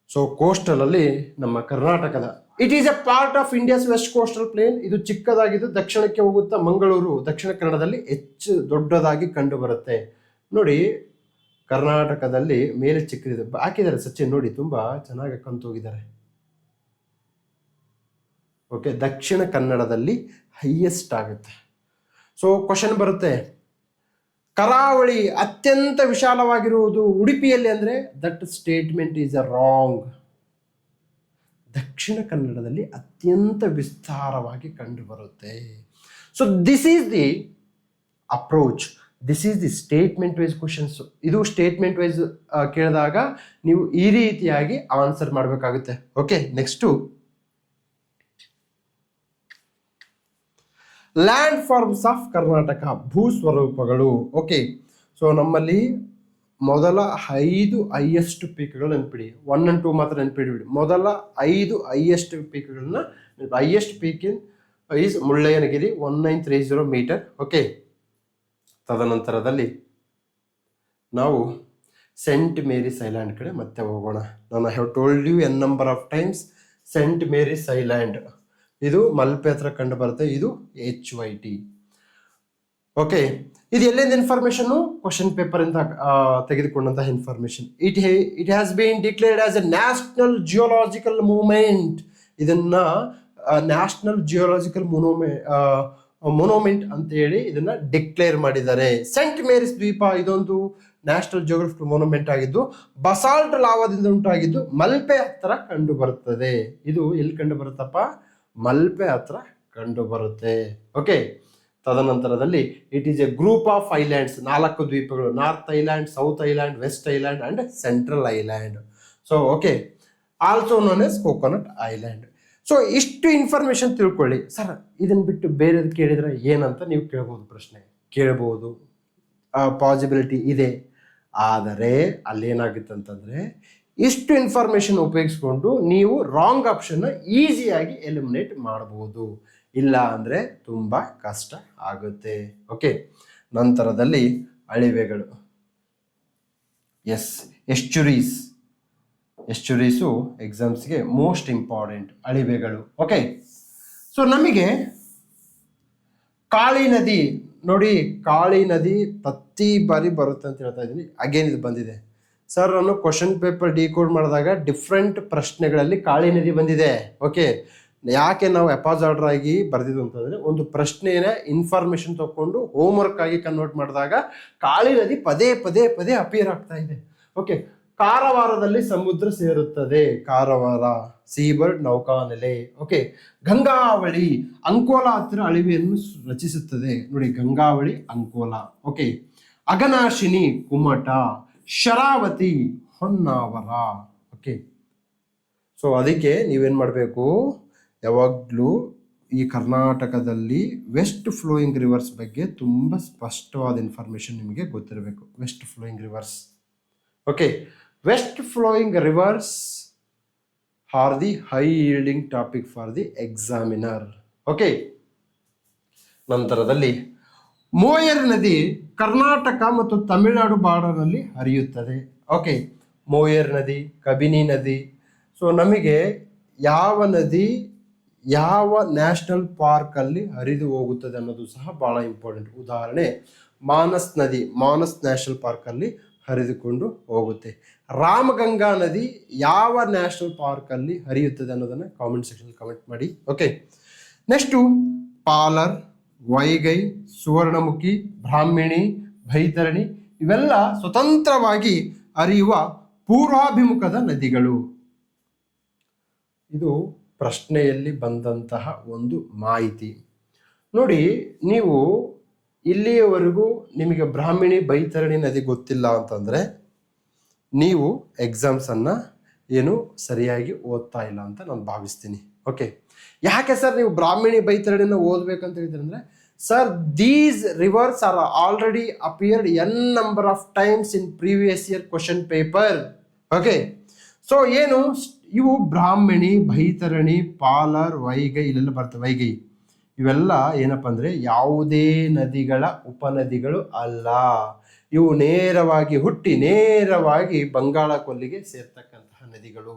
So coastal ಅಲ್ಲಿ ನಮ್ಮ ಕರ್ನಾಟಕದ, it is a part of India's west coastal plain. ಇದು ಚಿಕ್ಕದಾಗಿದ್ದು ದಕ್ಷಿಣಕ್ಕೆ ಹೋಗುತ್ತಾ ಮಂಗಳೂರು, ದಕ್ಷಿಣ ಕನ್ನಡದಲ್ಲಿ ಹೆಚ್ಚು ದೊಡ್ಡದಾಗಿ ಕಂಡು ಬರುತ್ತೆ. ನೋಡಿ, ಕರ್ನಾಟಕದಲ್ಲಿ ಮೇಲೆ ಚಿಕ್ಕದಿದೆ ಹಾಕಿದ್ದಾರೆ ಸಚಿನ್, ನೋಡಿ ತುಂಬಾ ಚೆನ್ನಾಗಿ ಕಂತು ಹೋಗಿದ್ದಾರೆ. ಓಕೆ, ದಕ್ಷಿಣ ಕನ್ನಡದಲ್ಲಿ ಹೈಯೆಸ್ಟ್ ಆಗುತ್ತೆ. ಸೊ ಕ್ವಶನ್ ಬರುತ್ತೆ, ಕರಾವಳಿ ಅತ್ಯಂತ ವಿಶಾಲವಾಗಿರುವುದು ಉಡುಪಿಯಲ್ಲಿ ಅಂದ್ರೆ that statement is a wrong. ದಕ್ಷಿಣ ಕನ್ನಡದಲ್ಲಿ ಅತ್ಯಂತ ವಿಸ್ತಾರವಾಗಿ ಕಂಡು ಬರುತ್ತೆ. So this is the approach, this is the statement wise questions. ಇದು ಸ್ಟೇಟ್ಮೆಂಟ್ ವೈಸ್ ಕೇಳಿದಾಗ ನೀವು ಈ ರೀತಿಯಾಗಿ ಆನ್ಸರ್ ಮಾಡಬೇಕಾಗುತ್ತೆ. Okay, next landforms of Karnataka, ಭೂ ಸ್ವರೂಪಗಳು. ಓಕೆ, ಸೊ ನಮ್ಮಲ್ಲಿ ಮೊದಲ 5 ಹೈಯೆಸ್ಟ್ ಪೀಕ್ಗಳು ನೆನಪಿಡಿ, 1 and 2 ಮಾತ್ರ ನೆನಪಿಡಿಬಿಡಿ. ಮೊದಲ 5 ಹೈಯೆಸ್ಟ್ ಪೀಕ್ಗಳನ್ನ, highest peak is Mullayanagiri 1930 meter. Okay, ತದನಂತರದಲ್ಲಿ ನಾವು ಸೆಂಟ್ ಮೇರಿಸ್ ಐಲ್ಯಾಂಡ್ ಕಡೆ ಮತ್ತೆ ಹೋಗೋಣ. ನಾನು have told you an number of times, saint Mary's island ಇದು ಮಲ್ಪೆ ಹತ್ರ ಕಂಡು ಬರುತ್ತೆ. ಇದು HYT. ಓಕೆ, ಇದು ಎಲ್ಲಿಂದ ಇನ್ಫಾರ್ಮೇಶನ್? ಕ್ವಶನ್ ಪೇಪರ್ ಇಂದ ತೆಗೆದುಕೊಂಡಂತಹ information. It has been declared as a national geological movement. ಇದನ್ನ ನ್ಯಾಷನಲ್ ಜಿಯೋಲಾಜಿಕಲ್ ಮೊನೋಮೆಂಟ್ ಅಂತ ಹೇಳಿ ಇದನ್ನ ಡಿಕ್ಲೇರ್ ಮಾಡಿದ್ದಾರೆ. ಸೆಂಟ್ ಮೇರಿಸ್ ದ್ವೀಪ ಇದೊಂದು ನ್ಯಾಷನಲ್ ಜಿಯೋಗ್ರಫಿಕಲ್ ಮೊನೋಮೆಂಟ್ ಆಗಿದ್ದು ಬಸಾಲ್ಟ್ ಲಾವಾದಿಂದ ಉಂಟಾಗಿದ್ದು ಮಲ್ಪೆ ಹತ್ರ ಕಂಡು ಬರುತ್ತದೆ. ಇದು ಎಲ್ಲಿ ಕಂಡು ಬರುತ್ತಪ್ಪ? ಮಲ್ಪೆ ಹತ್ರ ಕಂಡು ಬರುತ್ತೆ. ಓಕೆ, ತದನಂತರದಲ್ಲಿ it is a group of islands, 4 ದ್ವೀಪಗಳು, north island, south island, west island and central island. So okay, also known as coconut island. So ಇಷ್ಟು ಇನ್ಫಾರ್ಮೇಶನ್ ತಿಳ್ಕೊಳ್ಳಿ. ಸರ್ ಇದನ್ನ ಬಿಟ್ಟು ಬೇರೆದು ಕೇಳಿದ್ರೆ ಏನಂತ ನೀವು ಪ್ರಶ್ನೆ ಕೇಳ್ಬೋದು, ಪಾಸಿಬಿಲಿಟಿ ಇದೆ. ಆದರೆ ಅಲ್ಲೇನಾಗುತ್ತೆ ಅಂತಂದ್ರೆ, ಇಷ್ಟು ಇನ್ಫಾರ್ಮೇಶನ್ ಉಪಯೋಗಿಸ್ಕೊಂಡು ನೀವು ರಾಂಗ್ ಆಪ್ಷನ್ನ ಈಸಿಯಾಗಿ ಎಲಿಮಿನೇಟ್ ಮಾಡಬಹುದು. ಇಲ್ಲ ಅಂದರೆ ತುಂಬ ಕಷ್ಟ ಆಗುತ್ತೆ. ಓಕೆ, ನಂತರದಲ್ಲಿ ಅಳಿವೆಗಳು. ಎಸ್ಚುರೀಸು ಎಕ್ಸಾಮ್ಸ್ಗೆ ಮೋಸ್ಟ್ ಇಂಪಾರ್ಟೆಂಟ್ ಅಳಿವೆಗಳು. ಓಕೆ, ಸೊ ನಮಗೆ ಕಾಳಿ ನದಿ ನೋಡಿ, ಕಾಳಿ ನದಿ ಪ್ರತಿ ಬಾರಿ ಬರುತ್ತೆ ಅಂತ ಹೇಳ್ತಾ ಇದ್ದೀನಿ. ಅಗೇನ್ ಇದು ಬಂದಿದೆ ಸರ್. ನಾನು ಕ್ವಶನ್ ಪೇಪರ್ ಡಿಕೋಡ್ ಮಾಡಿದಾಗ ಡಿಫ್ರೆಂಟ್ ಪ್ರಶ್ನೆಗಳಲ್ಲಿ ಕಾಳಿ ನದಿ ಬಂದಿದೆ. ಓಕೆ, ಯಾಕೆ ನಾವು ಅಪಾಸ್ ಆರ್ಡರ್ ಆಗಿ ಬರೆದಿದ್ದು ಅಂತಂದರೆ, ಒಂದು ಪ್ರಶ್ನೆಯ ಇನ್ಫಾರ್ಮೇಶನ್ ತಗೊಂಡು ಹೋಮ್ವರ್ಕ್ ಆಗಿ ಕನ್ವರ್ಟ್ ಮಾಡಿದಾಗ ಕಾಳಿ ನದಿ ಪದೇ ಪದೇ ಪದೇ ಅಪಿಯರ್ ಆಗ್ತಾ ಇದೆ. ಓಕೆ, ಕಾರವಾರದಲ್ಲಿ ಸಮುದ್ರ ಸೇರುತ್ತದೆ, ಕಾರವಾರ ಸೀಬರ್ಡ್ ನೌಕಾನೆಲೆ. ಓಕೆ, ಗಂಗಾವಳಿ ಅಂಕೋಲಾ ಹತ್ತಿರ ಅಳಿವೆಯನ್ನು ರಚಿಸುತ್ತದೆ. ನೋಡಿ, Gangavali Ankola. Okay, Aghanashini Kumta, Sharavathi Honnavar. Okay, so ಅದಕ್ಕೆ ನೀವೇನು ಮಾಡಬೇಕು, ಯಾವಾಗಲೂ ಈ ಕರ್ನಾಟಕದಲ್ಲಿ ವೆಸ್ಟ್ ಫ್ಲೋಯಿಂಗ್ ರಿವರ್ಸ್ ಬಗ್ಗೆ ತುಂಬ ಸ್ಪಷ್ಟವಾದ ಇನ್ಫಾರ್ಮೇಶನ್ ನಿಮಗೆ ಗೊತ್ತಿರಬೇಕು. West flowing rivers. Okay, west flowing rivers are the high yielding topic for the examiner. Okay, ನಂತರದಲ್ಲಿ ಮೋಯರ್ ನದಿ ಕರ್ನಾಟಕ ಮತ್ತು ತಮಿಳುನಾಡು ಬಾರ್ಡರ್ನಲ್ಲಿ ಹರಿಯುತ್ತದೆ. ಓಕೆ, ಮೋಯರ್ ನದಿ, ಕಬಿನಿ ನದಿ. ಸೊ ನಮಗೆ ಯಾವ ನದಿ ಯಾವ ನ್ಯಾಷನಲ್ ಪಾರ್ಕಲ್ಲಿ ಹರಿದು ಹೋಗುತ್ತದೆ ಅನ್ನೋದು ಸಹ ಭಾಳ ಇಂಪಾರ್ಟೆಂಟ್. ಉದಾಹರಣೆ, ಮಾನಸ್ ನದಿ ಮಾನಸ್ ನ್ಯಾಷನಲ್ ಪಾರ್ಕಲ್ಲಿ ಹರಿದುಕೊಂಡು ಹೋಗುತ್ತೆ. ರಾಮಗಂಗಾ ನದಿ ಯಾವ ನ್ಯಾಷನಲ್ ಪಾರ್ಕಲ್ಲಿ ಹರಿಯುತ್ತದೆ ಅನ್ನೋದನ್ನು ಕಾಮೆಂಟ್ ಸೆಕ್ಷನ್ ಕಮೆಂಟ್ ಮಾಡಿ. ಓಕೆ, ನೆಕ್ಸ್ಟು ಪಾಲರ್, ವೈಗೈ, ಸುವರ್ಣಮುಖಿ, ಬ್ರಾಹ್ಮಿಣಿ, ಬೈತರಣಿ ಇವೆಲ್ಲ ಸ್ವತಂತ್ರವಾಗಿ ಹರಿಯುವ ಪೂರ್ವಾಭಿಮುಖದ ನದಿಗಳು. ಇದು ಪ್ರಶ್ನೆಯಲ್ಲಿ ಬಂದಂತಹ ಒಂದು ಮಾಹಿತಿ. ನೋಡಿ, ನೀವು ಇಲ್ಲಿಯವರೆಗೂ ನಿಮಗೆ ಬ್ರಾಹ್ಮಿಣಿ, ಬೈತರಣಿ ನದಿ ಗೊತ್ತಿಲ್ಲ ಅಂತಂದರೆ ನೀವು ಎಕ್ಸಾಮ್ಸನ್ನು ಏನು ಸರಿಯಾಗಿ ಓದ್ತಾ ಇಲ್ಲ ಅಂತ ನಾನು ಭಾವಿಸ್ತೀನಿ. ಓಕೆ, ಯಾಕೆ ಸರ್ ನೀವು ಬ್ರಾಹ್ಮಣಿ ಬೈತರಣಿನ ಓದ್ಬೇಕಂತ ಹೇಳಿದ್ರೆ ಅಂದರೆ, sir these reverse are already appeared N number of times in previous year question paper. Okay, so ಏನು ಇವು ಬ್ರಾಹ್ಮಣಿ, ಬೈತರಣಿ, ಪಾಲರ್, ವೈಗೈ, ಇಲ್ಲೆಲ್ಲ ಬರ್ತವೆ. ವೈಗೈ ಇವೆಲ್ಲ ಏನಪ್ಪ ಅಂದರೆ ಯಾವುದೇ ನದಿಗಳ ಉಪನದಿಗಳು ಅಲ್ಲ. ಇವು ನೇರವಾಗಿ ಹುಟ್ಟಿ ನೇರವಾಗಿ ಬಂಗಾಳ ಕೊಲ್ಲಿಗೆ ಸೇರ್ತಕ್ಕಂತಹ ನದಿಗಳು.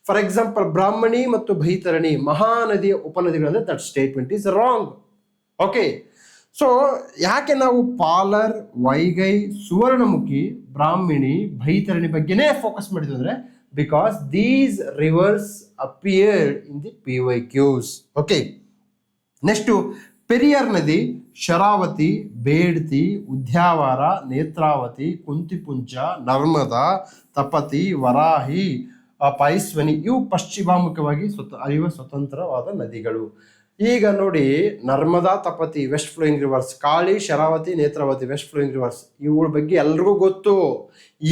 ಫಾರ್ ಎಕ್ಸಾಂಪಲ್ ಬ್ರಾಹ್ಮಣಿ ಮತ್ತು ಬೈತರಣಿ ಮಹಾನದಿಯ ಉಪನದಿಗಳಂದ್ರೆ that statement is wrong. Okay, so ಯಾಕೆ ನಾವು ಪಾಲರ್, ವೈಗೈ, ಸುವರ್ಣಮುಖಿ, ಬ್ರಾಹ್ಮಣಿ, ಬೈತರಣಿ ಬಗ್ಗೆನೇ ಫೋಕಸ್ ಮಾಡಿದ್ವಿ ಅಂದರೆ because these rivers appeared in the PYQs. Okay, next Periyar ನದಿ, ಶರಾವತಿ, ಬೇಡ್ತಿ, ಉದ್ಯಾವರ, ನೇತ್ರಾವತಿ, ಕುಂತಿಪುಂಜ, ನರ್ಮದಾ, ತಪತಿ, ವರಾಹಿ, ಪೈಸ್ವನಿ ಇವು ಪಶ್ಚಿಮಾಮುಖವಾಗಿ ಸ್ವತಂತ್ರವಾದ ನದಿಗಳು. ಈಗ ನೋಡಿ, Narmada, Tapati west flowing rivers, Kali, Sharavathi, Netravathi west flowing rivers, ಇವುಗಳ ಬಗ್ಗೆ ಎಲ್ರಿಗೂ ಗೊತ್ತು.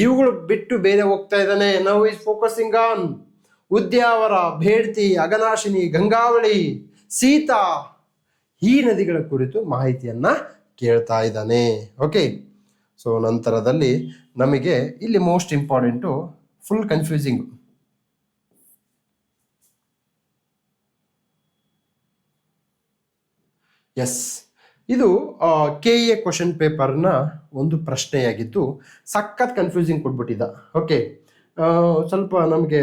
ಇವುಗಳು ಬಿಟ್ಟು ಬೇರೆ ಹೋಗ್ತಾ ಇದ್ದಾನೆ. Now is focusing on Udyavara, Bedthi, Aghanashini, Gangavali, Sita, ಈ ನದಿಗಳ ಕುರಿತು ಮಾಹಿತಿಯನ್ನ ಕೇಳ್ತಾ ಇದ್ದಾನೆ. ಓಕೆ, ಸೊ ನಂತರದಲ್ಲಿ ನಮಗೆ ಇಲ್ಲಿ most important full confusing. Yes, ಇದು KA ಕ್ವಶನ್ ಪೇಪರ್ನ ಒಂದು ಪ್ರಶ್ನೆಯಾಗಿದ್ದು ಸಖತ್ ಕನ್ಫ್ಯೂಸಿಂಗ್ ಕೊಟ್ಬಿಟ್ಟಿದ್ದ. ಓಕೆ, ಸ್ವಲ್ಪ ನಮಗೆ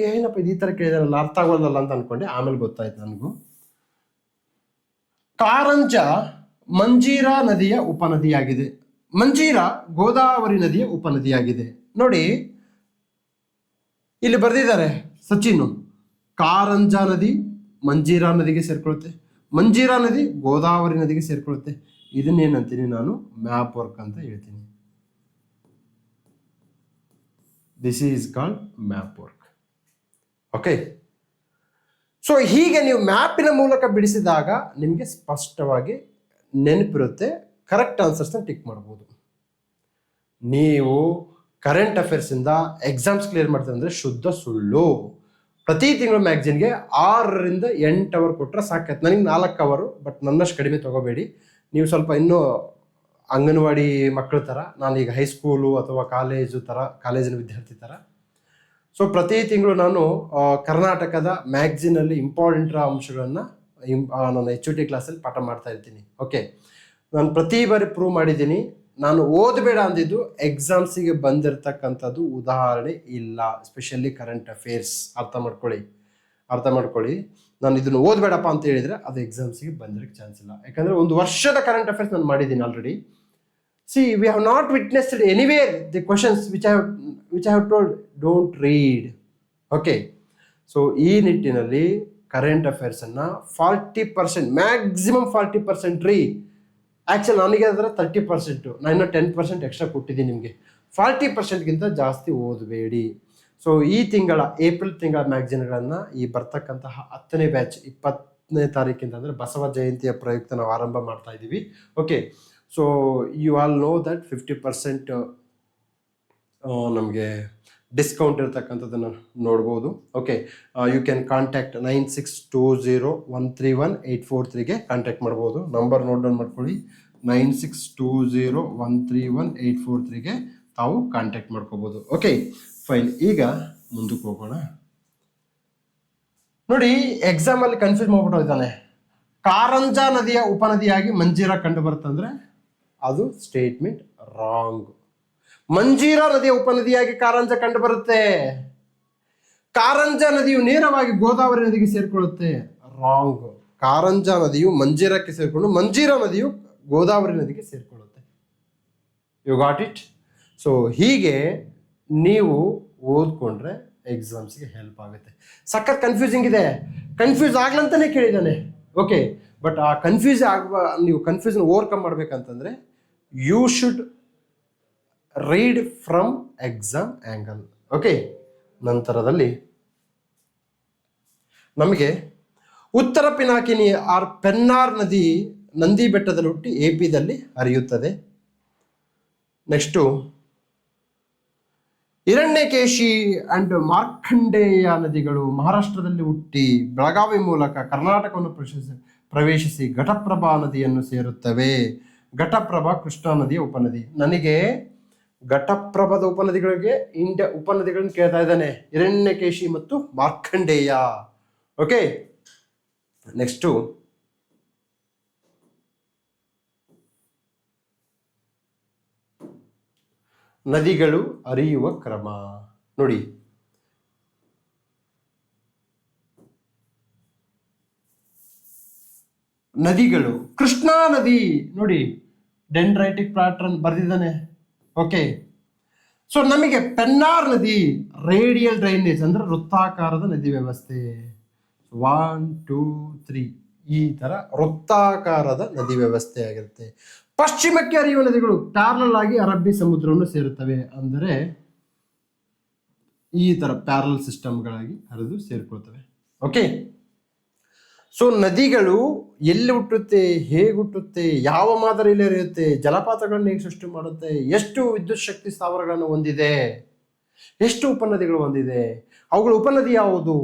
ಏನಪ್ಪ ಇದು ಈ ಥರ ಕೇಳಿದಾರಲ್ಲ, ಅರ್ಥ ಆಗೋದಲ್ಲ ಅಂತ ಅನ್ಕೊಂಡೆ. ಆಮೇಲೆ ಗೊತ್ತಾಯ್ತು ನನಗೂ. ಕಾರಂಜ ಮಂಜೀರಾ ನದಿಯ ಉಪನದಿಯಾಗಿದೆ. ಮಂಜೀರಾ ಗೋದಾವರಿ ನದಿಯ ಉಪನದಿಯಾಗಿದೆ. ನೋಡಿ ಇಲ್ಲಿ ಬರೆದಿದ್ದಾರೆ ಸಚಿನ್, ಕಾರಂಜಾ ನದಿ ಮಂಜೀರಾ ನದಿಗೆ ಸೇರ್ಕೊಳ್ಳುತ್ತೆ, ಮಂಜೀರಾ ನದಿ ಗೋದಾವರಿ ನದಿಗೆ ಸೇರ್ಕೊಳ್ಳುತ್ತೆ. ಇದನ್ನೇನಂತೀನಿ ನಾನು ಮ್ಯಾಪ್ ವರ್ಕ್ ಅಂತ ಹೇಳ್ತೀನಿ. This is called map work. Okay, so ಹೀಗೆ ನೀವು ಮ್ಯಾಪಿನ ಮೂಲಕ ಬಿಡಿಸಿದಾಗ ನಿಮಗೆ ಸ್ಪಷ್ಟವಾಗಿ ನೆನಪಿರುತ್ತೆ. ಕರೆಕ್ಟ್ ಆನ್ಸರ್ಸ್ನ ಟಿಕ್ ಮಾಡ್ಬೋದು. ನೀವು ಕರೆಂಟ್ ಅಫೇರ್ಸಿಂದ ಎಕ್ಸಾಮ್ಸ್ ಕ್ಲಿಯರ್ ಮಾಡ್ತಾರೆ ಅಂದರೆ ಶುದ್ಧ ಸುಳ್ಳು. ಪ್ರತಿ ತಿಂಗಳು ಮ್ಯಾಗ್ಝಿನ್ಗೆ 6 ರಿಂದ 8 ಅವರ್ ಕೊಟ್ಟರೆ ಸಾಕೈತೆ. ನನಗೆ 4 ಅವರು, ಬಟ್ ನನ್ನಷ್ಟು ಕಡಿಮೆ ತೊಗೋಬೇಡಿ. ನೀವು ಸ್ವಲ್ಪ ಇನ್ನೂ ಅಂಗನವಾಡಿ ಮಕ್ಕಳ ಥರ, ನಾನೀಗ ಹೈಸ್ಕೂಲು ಅಥವಾ ಕಾಲೇಜಿನ ವಿದ್ಯಾರ್ಥಿ ಥರ. ಸೊ ಪ್ರತಿ ತಿಂಗಳು ನಾನು ಕರ್ನಾಟಕದ ಮ್ಯಾಗ್ಝಿನಲ್ಲಿ ಇಂಪಾರ್ಟೆಂಟ್ ಅಂಶಗಳನ್ನು ನನ್ನ HOT ಕ್ಲಾಸಲ್ಲಿ ಪಾಠ ಮಾಡ್ತಾ ಇರ್ತೀನಿ. ಓಕೆ, ನಾನು ಪ್ರತಿ ಬಾರಿ ಪ್ರೂವ್ ಮಾಡಿದ್ದೀನಿ. ನಾನು ಓದಬೇಡ ಅಂದಿದ್ದು ಎಕ್ಸಾಮ್ಸಿಗೆ ಬಂದಿರತಕ್ಕಂಥದ್ದು ಉದಾಹರಣೆ ಇಲ್ಲ. ಸ್ಪೆಷಲಿ ಕರೆಂಟ್ ಅಫೇರ್ಸ್ ಅರ್ಥ ಮಾಡ್ಕೊಳ್ಳಿ. ನಾನು ಇದನ್ನು ಓದಬೇಡಪ್ಪ ಅಂತ ಹೇಳಿದರೆ ಅದು ಎಕ್ಸಾಮ್ಸಿಗೆ ಬಂದಿರೋಕ್ಕೆ ಚಾನ್ಸ್ ಇಲ್ಲ. ಯಾಕಂದರೆ 1 ವರ್ಷದ ಕರೆಂಟ್ ಅಫೇರ್ಸ್ ನಾನು ಮಾಡಿದ್ದೀನಿ already. See, we have not witnessed anywhere the questions which I have told, don't read. Okay, so ಈ ನಿಟ್ಟಿನಲ್ಲಿ ಕರೆಂಟ್ ಅಫೇರ್ಸನ್ನು 40%, ಮ್ಯಾಕ್ಸಿಮಮ್ 40% ರೀ. ಆ್ಯಕ್ಚುಲಿ ನನಗೆ ಅದರ 30%, ನಾನು 10% ಎಕ್ಸ್ಟ್ರಾ ಕೊಟ್ಟಿದ್ದೀನಿ ನಿಮಗೆ. 40%ಗಿಂತ ಜಾಸ್ತಿ ಓದಬೇಡಿ. ಸೊ ಈ ತಿಂಗಳ ಏಪ್ರಿಲ್ ತಿಂಗಳ ಮ್ಯಾಗ್ಝಿನ್ಗಳನ್ನು ಈ ಬರ್ತಕ್ಕಂತಹ 10ನೇ ಬ್ಯಾಚ್ 20ನೇ ತಾರೀಕಿಂದ ಅಂದರೆ ಬಸವ ಜಯಂತಿಯ ಪ್ರಯುಕ್ತ ನಾವು ಆರಂಭ ಮಾಡ್ತಾ ಇದ್ದೀವಿ. Okay, so you all know that 50% ನಮಗೆ ಡಿಸ್ಕೌಂಟ್ ಇರ್ತಕ್ಕಂಥದ್ದನ್ನು ನೋಡ್ಬೋದು. ಓಕೆ, ಯು ಕ್ಯಾನ್ ಕಾಂಟ್ಯಾಕ್ಟ್ 9620131843ಗೆ ಕಾಂಟ್ಯಾಕ್ಟ್ ಮಾಡ್ಬೋದು. ನಂಬರ್ ನೋಟ್ ಡೌನ್ ಮಾಡ್ಕೊಳ್ಳಿ. 9620131843ಗೆ ತಾವು ಕಾಂಟ್ಯಾಕ್ಟ್ ಮಾಡ್ಕೋಬೋದು. ಓಕೆ ಫೈನ್, ಈಗ ಮುಂದಕ್ಕೆ ಹೋಗೋಣ. ನೋಡಿ, ಎಕ್ಸಾಮಲ್ಲಿ ಕನ್ಫ್ಯೂಸ್ ಮಾಡ್ಬಿಟ್ಟು ಇದ್ದಾನೆ. ಕಾರಂಜಾ ನದಿಯ ಉಪನದಿಯಾಗಿ ಮಂಜೀರಾ ಕಂಡು ಬರುತ್ತಂದ್ರೆ ಅದು ಸ್ಟೇಟ್ಮೆಂಟ್ ರಾಂಗ್. ಮಂಜೀರಾ ನದಿಯ ಉಪನದಿಯಾಗಿ ಕಾರಂಜಾ ಕಂಡು ಬರುತ್ತೆ. ಕಾರಂಜಾ ನದಿಯು ನೇರವಾಗಿ ಗೋದಾವರಿ ನದಿಗೆ ಸೇರ್ಕೊಳ್ಳುತ್ತೆ. ರಾಂಗ್. ಕಾರಂಜಾ ನದಿಯು ಮಂಜೀರಾಕ್ಕೆ ಸೇರ್ಕೊಂಡು ಮಂಜೀರಾ ನದಿಯು ಗೋದಾವರಿ ನದಿಗೆ ಸೇರ್ಕೊಳ್ಳುತ್ತೆ. You got it? ಸೊ ಹೀಗೆ ನೀವು ಓದ್ಕೊಂಡ್ರೆ ಎಕ್ಸಾಮ್ಸ್ಗೆ ಹೆಲ್ಪ್ ಆಗುತ್ತೆ. ಸಖತ್ ಕನ್ಫ್ಯೂಸಿಂಗ್ ಇದೆ. ಕನ್ಫ್ಯೂಸ್ ಆಗ್ಲಂತಾನೆ ಕೇಳಿದ್ದಾನೆ. ಓಕೆ, ಬಟ್ ಆ ನೀವು ಕನ್ಫ್ಯೂಷನ್ ಓವರ್ಕಮ್ ಮಾಡ್ಬೇಕಂತಂದ್ರೆ you should read from exam angle. Okay, ನಂತರದಲ್ಲಿ ನಮಗೆ ಉತ್ತರ ಪಿನಾಕಿನಿ ಆರ್ ಪೆನ್ನಾರ್ ನದಿ ನಂದಿ ಬೆಟ್ಟದಲ್ಲಿ ಹುಟ್ಟಿ AP ದಲ್ಲಿ ಹರಿಯುತ್ತದೆ. ನೆಕ್ಸ್ಟು ಹಿರಣ್ಯಕೇಶಿ ಅಂಡ್ ಮಾರ್ಕಂಡೇಯ ನದಿಗಳು ಮಹಾರಾಷ್ಟ್ರದಲ್ಲಿ ಹುಟ್ಟಿ ಬೆಳಗಾವಿ ಮೂಲಕ ಕರ್ನಾಟಕವನ್ನು ಪ್ರವೇಶಿಸಿ ಘಟಪ್ರಭಾ ನದಿಯನ್ನು ಸೇರುತ್ತವೆ. ಘಟಪ್ರಭಾ ಕೃಷ್ಣಾ ನದಿಯ ಉಪನದಿ. ನನಗೆ ಘಟಪ್ರಭಾದ ಉಪನದಿಗಳಿಗೆ ಉಪನದಿಗಳನ್ನು ಕೇಳ್ತಾ ಇದ್ದಾನೆ, ಹಿರಣ್ಯಕೇಶಿ ಮತ್ತು ಮಾರ್ಕಂಡೇಯ. ಓಕೆ, ನೆಕ್ಸ್ಟು ನದಿಗಳು ಹರಿಯುವ ಕ್ರಮ ನೋಡಿ. ನದಿಗಳು, ಕೃಷ್ಣಾ ನದಿ ನೋಡಿ, ಡೆಂಡ್ರೈಟಿಕ್ ಪ್ಯಾಟರ್ನ್ ಬರೆದಿದ್ದಾನೆ. ಓಕೆ, ಸೊ ನಮಗೆ ಪೆನ್ನಾರ್ ನದಿ ರೇಡಿಯಲ್ ಡ್ರೈನೇಜ್ ಅಂದ್ರೆ ವೃತ್ತಾಕಾರದ ನದಿ ವ್ಯವಸ್ಥೆ. 1 2 3 ಈ ತರ ವೃತ್ತಾಕಾರದ ನದಿ ವ್ಯವಸ್ಥೆ ಆಗಿರುತ್ತೆ. ಪಶ್ಚಿಮಕ್ಕೆ ಹರಿಯುವ ನದಿಗಳು ಪ್ಯಾರಲಲ್ ಆಗಿ ಅರಬ್ಬಿ ಸಮುದ್ರವನ್ನು ಸೇರುತ್ತವೆ, ಅಂದರೆ ಈ ತರ ಪ್ಯಾರಲ್ ಸಿಸ್ಟಮ್ಗಳಾಗಿ ಹರಿದು ಸೇರ್ಕೊಳ್ತವೆ. ಓಕೆ, ಸೊ ನದಿಗಳು ಎಲ್ಲಿ ಹುಟ್ಟುತ್ತೆ, ಹೇಗೆ ಹುಟ್ಟುತ್ತೆ, ಯಾವ ಮಾದರಿಯಲ್ಲಿ ಹರಿಯುತ್ತೆ, ಜಲಪಾತಗಳನ್ನು ಹೇಗೆ ಸೃಷ್ಟಿ ಮಾಡುತ್ತೆ, ಎಷ್ಟು ವಿದ್ಯುತ್ ಶಕ್ತಿ ಸ್ಥಾವರಗಳನ್ನು ಹೊಂದಿದೆ, ಎಷ್ಟು ಉಪನದಿಗಳು ಹೊಂದಿದೆ, ಅವುಗಳ ಉಪನದಿ ಯಾವುದು,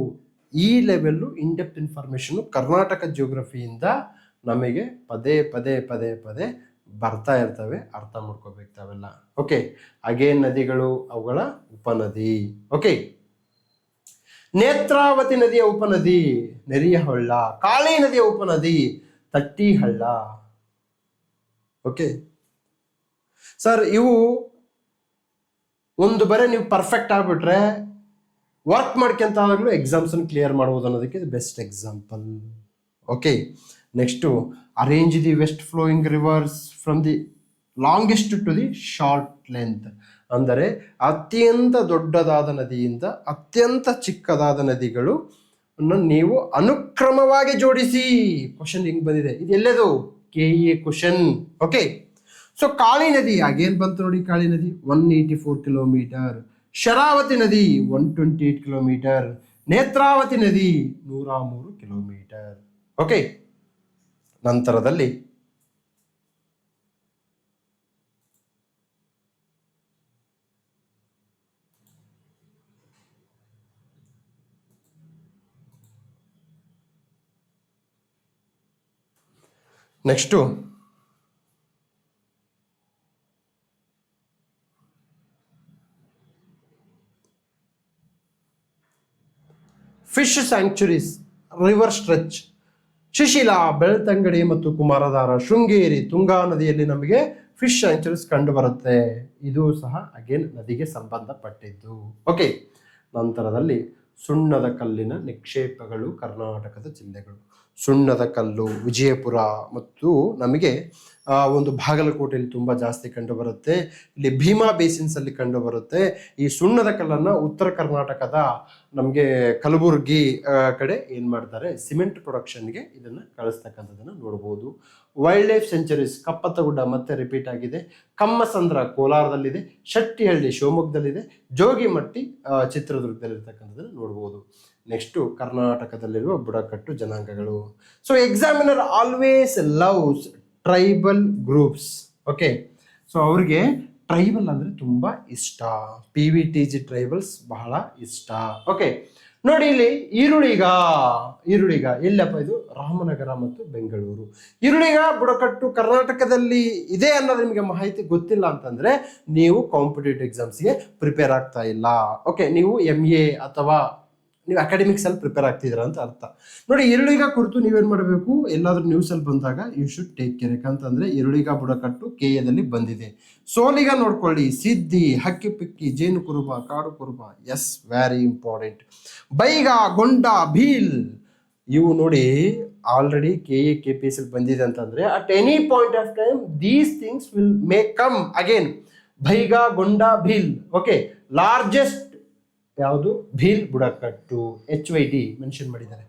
ಈ level in depth information Karnataka ಜಿಯೋಗ್ರಫಿಯಿಂದ ನಮಗೆ ಪದೇ ಪದೇ ಪದೇ ಪದೇ ಬರ್ತಾ ಇರ್ತವೆ, ಅರ್ಥ ಮಾಡ್ಕೋಬೇಕು ತಾವೆಲ್ಲ. ಓಕೆ, ಅಗೇನ್ ನದಿಗಳು, ಅವುಗಳ ಉಪನದಿ. ಓಕೆ, ನೇತ್ರಾವತಿ ನದಿಯ ಉಪನದಿ ನೆರಿಯಹಳ್ಳ, ಕಾಳಿ ನದಿಯ ಉಪನದಿ ತಟ್ಟಿಹಳ್ಳ. ಓಕೆ ಸರ್, ಇವು ಒಂದು ಬರೀ ನೀವು ಪರ್ಫೆಕ್ಟ್ ಆಗ್ಬಿಟ್ರೆ ವರ್ಕ್ ಮಾಡ್ಕೊಂತಾಗಲೂ ಎಕ್ಸಾಮ್ಸ್ ಕ್ಲಿಯರ್ ಮಾಡ್ಬೋದು ಅನ್ನೋದಕ್ಕೆ best example. Okay, next arrange the west flowing rivers from the longest to the short length, ಅಂದರೆ ಅತ್ಯಂತ ದೊಡ್ಡದಾದ ನದಿಯಿಂದ ಅತ್ಯಂತ ಚಿಕ್ಕದಾದ ನದಿಗಳು ನೀವು ಅನುಕ್ರಮವಾಗಿ ಜೋಡಿಸಿ. ಕ್ವಶನ್ ಹಿಂಗ್ ಬಂದಿದೆ, ಇದು ಎಲ್ಲದು KA question. Okay, so Kali ನದಿ ಆಗೇನ್ ಬಂತು ನೋಡಿ, ಕಾಳಿ ನದಿ 184 ಕಿಲೋಮೀಟರ್, ಶರಾವತಿ ನದಿ 128 ಕಿಲೋಮೀಟರ್, ನೇತ್ರಾವತಿ ನದಿ 103 ಕಿಲೋಮೀಟರ್. ಓಕೆ, ನಂತರದಲ್ಲಿ next fish sanctuaries, river stretch, Shishila, Belthangady ಮತ್ತು ಕುಮಾರಧಾರ, ಶೃಂಗೇರಿ, ತುಂಗಾ ನದಿಯಲ್ಲಿ ನಮಗೆ ಫಿಶ್ ಸ್ಯಾಂಕ್ಚುರೀಸ್ ಕಂಡು ಬರುತ್ತೆ. ಇದು ಸಹ ಅಗೇನ್ ನದಿಗೆ ಸಂಬಂಧಪಟ್ಟಿದ್ದು. ಓಕೆ, ನಂತರದಲ್ಲಿ ಸುಣ್ಣದ ಕಲ್ಲಿನ ನಿಕ್ಷೇಪಗಳು ಕರ್ನಾಟಕದ ಜಿಲ್ಲೆಗಳು. ಸುಣ್ಣದ ಕಲ್ಲು ವಿಜಯಪುರ ಮತ್ತು ನಮಗೆ ಒಂದು ಬಾಗಲಕೋಟೆಯಲ್ಲಿ ತುಂಬ ಜಾಸ್ತಿ ಕಂಡು ಬರುತ್ತೆ. ಇಲ್ಲಿ ಭೀಮಾ ಬೇಸಿನ್ಸ್ ಅಲ್ಲಿ ಕಂಡು ಬರುತ್ತೆ. ಈ ಸುಣ್ಣದ ಕಲ್ಲನ್ನು ಉತ್ತರ ಕರ್ನಾಟಕದ ನಮಗೆ ಕಲಬುರ್ಗಿ ಕಡೆ ಏನು ಮಾಡ್ತಾರೆ, ಸಿಮೆಂಟ್ ಪ್ರೊಡಕ್ಷನ್ಗೆ ಇದನ್ನು ಕಳಿಸ್ತಕ್ಕಂಥದ್ದನ್ನು ನೋಡ್ಬೋದು. ವೈಲ್ಡ್ ಲೈಫ್ ಸೆಂಚುರೀಸ್ ಕಪ್ಪತ್ತಗುಡ್ಡ ಮತ್ತೆ ರಿಪೀಟ್ ಆಗಿದೆ. ಕಮ್ಮಸಂದ್ರ ಕೋಲಾರದಲ್ಲಿದೆ, ಶೆಟ್ಟಿಹಳ್ಳಿ ಶಿವಮೊಗ್ಗದಲ್ಲಿದೆ, ಜೋಗಿಮಟ್ಟಿ ಚಿತ್ರದುರ್ಗದಲ್ಲಿರ್ತಕ್ಕಂಥದ್ದನ್ನು ನೋಡ್ಬೋದು. ನೆಕ್ಸ್ಟು ಕರ್ನಾಟಕದಲ್ಲಿರುವ ಬುಡಕಟ್ಟು ಜನಾಂಗಗಳು. So examiner always loves tribal groups. Okay, so ಅವ್ರಿಗೆ ಟ್ರೈಬಲ್ ಅಂದರೆ ತುಂಬ ಇಷ್ಟ. PVTG ಟ್ರೈಬಲ್ಸ್ ಬಹಳ ಇಷ್ಟ. ಓಕೆ, ನೋಡಿ ಇಲ್ಲಿ ಈರುಳಿಗ ಎಲ್ಲಪ್ಪ, ಇದು ರಾಮನಗರ ಮತ್ತು ಬೆಂಗಳೂರು. ಈರುಳಿಗ ಬುಡಕಟ್ಟು ಕರ್ನಾಟಕದಲ್ಲಿ ಇದೆ ಅನ್ನೋದು ನಿಮಗೆ ಮಾಹಿತಿ ಗೊತ್ತಿಲ್ಲ ಅಂತಂದ್ರೆ ನೀವು ಕಾಂಪಿಟೇಟಿವ್ ಎಕ್ಸಾಮ್ಸ್ಗೆ ಪ್ರಿಪೇರ್ ಆಗ್ತಾ ಇಲ್ಲ. ಓಕೆ, ನೀವು MA ಅಥವಾ ನೀವು ಅಕಾಡೆಮಿಕ್ಸ್ ಅಲ್ಲಿ ಪ್ರಿಪೇರ್ ಆಗ್ತಿದ್ದೀರಾ ಅಂತ ಅರ್ಥ. ನೋಡಿ, ಈರುಳಿಗ ಕುರಿತು ನೀವೇನು ಮಾಡಬೇಕು, ಎಲ್ಲಾದ್ರೂ ನ್ಯೂಸಲ್ಲಿ ಬಂದಾಗ ಯು ಶುಡ್ ಟೇಕ್ ಕೇರ್. ಯಾಕಂತಂದ್ರೆ ಈರುಳಿಗ ಬುಡಕಟ್ಟು KAದಲ್ಲಿ ಬಂದಿದೆ. ಸೋಲಿಗ ನೋಡ್ಕೊಳ್ಳಿ, ಸಿದ್ದಿ, ಹಕ್ಕಿ ಪಿಕ್ಕಿ, ಜೇನು Kuruba, Kadu Kuruba, is very important. Baiga, Gonda, Bhil, ಇವು ನೋಡಿ ಆಲ್ರೆಡಿ KA KPS ಬಂದಿದೆ ಅಂತಂದ್ರೆ at any point of time these things will may come again. Baiga, Gonda, Bhil. Okay, largest ಯಾವುದು, ಭೀಲ್ ಬುಡಕಟ್ಟು, HYD ಮೆನ್ಷನ್ ಮಾಡಿದ್ದಾರೆ.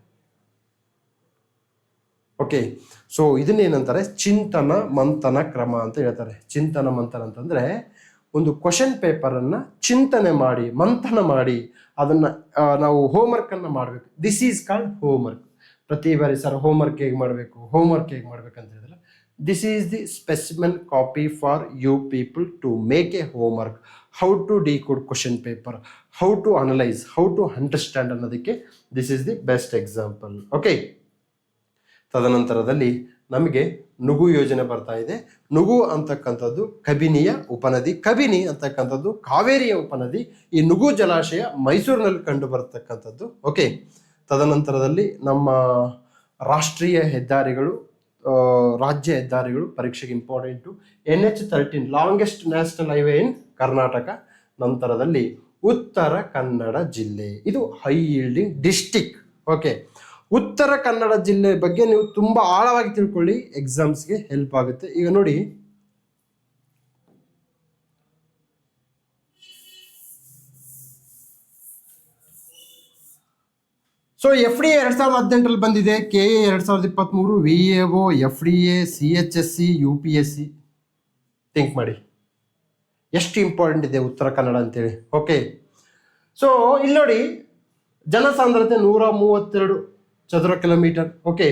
ಓಕೆ, ಸೊ ಇದನ್ನೇನಂತಾರೆ, ಚಿಂತನ ಮಂಥನ ಕ್ರಮ ಅಂತ ಹೇಳ್ತಾರೆ. ಚಿಂತನ ಮಂಥನ ಅಂತಂದ್ರೆ ಒಂದು ಕ್ವಶನ್ ಪೇಪರನ್ನು ಚಿಂತನೆ ಮಾಡಿ, ಮಂಥನ ಮಾಡಿ, ಅದನ್ನು ನಾವು ಹೋಮ್ವರ್ಕನ್ನು ಮಾಡಬೇಕು. This is called homework. ಪ್ರತಿ ಬಾರಿ ಸರ್ ಹೋಮ್ವರ್ಕ್ ಹೇಗೆ ಮಾಡಬೇಕು ಅಂತ ಹೇಳಿದ್ರೆ This is the specimen copy for you people to make a homework. How to decode question paper, how to analyze, how to understand ಅನ್ನೋದಕ್ಕೆ this is the best example. Okay. ತದನಂತರದಲ್ಲಿ ನಮಗೆ ನುಗು ಯೋಜನೆ ಬರ್ತಾ ಇದೆ. ನುಗು ಅಂತಕ್ಕಂಥದ್ದು ಕಬಿನಿಯ ಉಪನದಿ, ಕಬಿನಿ ಅಂತಕ್ಕಂಥದ್ದು ಕಾವೇರಿಯ ಉಪನದಿ. ಈ ನುಗು ಜಲಾಶಯ ಮೈಸೂರಿನಲ್ಲಿ ಕಂಡು ಬರತಕ್ಕಂಥದ್ದು. ಓಕೆ. ತದನಂತರದಲ್ಲಿ ನಮ್ಮ ರಾಷ್ಟ್ರೀಯ ಹೆದ್ದಾರಿಗಳು, ರಾಜ್ಯ ಹೆದ್ದಾರಿಗಳು ಪರೀಕ್ಷೆಗೆ important. NH13 longest national highway in Karnataka. ನಂತರದಲ್ಲಿ ಉತ್ತರ ಕನ್ನಡ ಜಿಲ್ಲೆ, ಇದು high ಯೀಲ್ಡಿಂಗ್ district. Okay. Uttara Kannada ಜಿಲ್ಲೆ ಬಗ್ಗೆ ನೀವು ತುಂಬ ಆಳವಾಗಿ ತಿಳ್ಕೊಳ್ಳಿ, ಎಕ್ಸಾಮ್ಸ್ಗೆ ಹೆಲ್ಪ್ ಆಗುತ್ತೆ. ಈಗ ನೋಡಿ, ಸೊ FDA 2018 ಬಂದಿದೆ, KA 2023, VAO, FDA, CHSC, UPSC. Think ಮಾಡಿ ಎಷ್ಟು ಇಂಪಾರ್ಟೆಂಟ್ ಇದೆ ಉತ್ತರ ಕನ್ನಡ ಅಂತೇಳಿ. ಓಕೆ. ಸೊ ಇಲ್ಲಿ ನೋಡಿ, ಜನಸಾಂದ್ರತೆ 132 ಚದುರ ಕಿಲೋಮೀಟರ್. ಓಕೆ.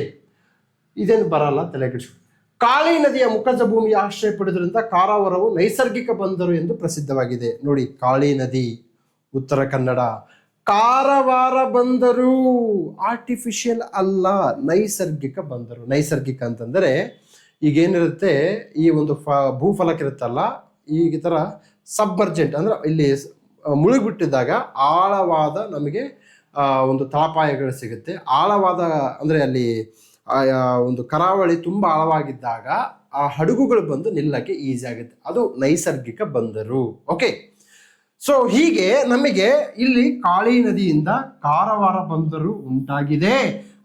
ಇದೇನು ಬರಲ್ಲ, ತಲೆ ಕೆಡಿಸಿ. ಕಾಳಿ ನದಿಯ ಮುಖಜ ಭೂಮಿಯ ಆಶ್ರಯ ಪಡೆದ್ರಿಂದ ಕಾರವಾರವು ನೈಸರ್ಗಿಕ ಬಂದರು ಎಂದು ಪ್ರಸಿದ್ಧವಾಗಿದೆ. ನೋಡಿ, ಕಾಳಿ ನದಿ, ಉತ್ತರ ಕನ್ನಡ. ಕಾರವಾರ ಬಂದರು ಆರ್ಟಿಫಿಷಿಯಲ್ ಅಲ್ಲ, ನೈಸರ್ಗಿಕ ಬಂದರು. ನೈಸರ್ಗಿಕ ಅಂತಂದರೆ ಈಗೇನಿರುತ್ತೆ, ಈ ಒಂದು ಭೂಫಲಕ ಇರುತ್ತಲ್ಲ, ಈ ಥರ ಸಬ್ಮರ್ಜೆಂಟ್ ಅಂದ್ರೆ ಇಲ್ಲಿ ಮುಳುಗಿಬಿಟ್ಟಿದ್ದಾಗ ಆಳವಾದ ನಮಗೆ ಒಂದು ತಳಪಾಯಗಳು ಸಿಗುತ್ತೆ. ಆಳವಾದ ಅಂದರೆ ಅಲ್ಲಿ ಒಂದು ಕರಾವಳಿ ತುಂಬ ಆಳವಾಗಿದ್ದಾಗ ಆ ಹಡಗುಗಳು ಬಂದು ನಿಲ್ಲಕ್ಕೆ ಈಸಿ ಆಗುತ್ತೆ, ಅದು ನೈಸರ್ಗಿಕ ಬಂದರು. ಓಕೆ. ಸೊ ಹೀಗೆ ನಮಗೆ ಇಲ್ಲಿ ಕಾಳಿ ನದಿಯಿಂದ ಕಾರವಾರ ಬಂದರು ಉಂಟಾಗಿದೆ,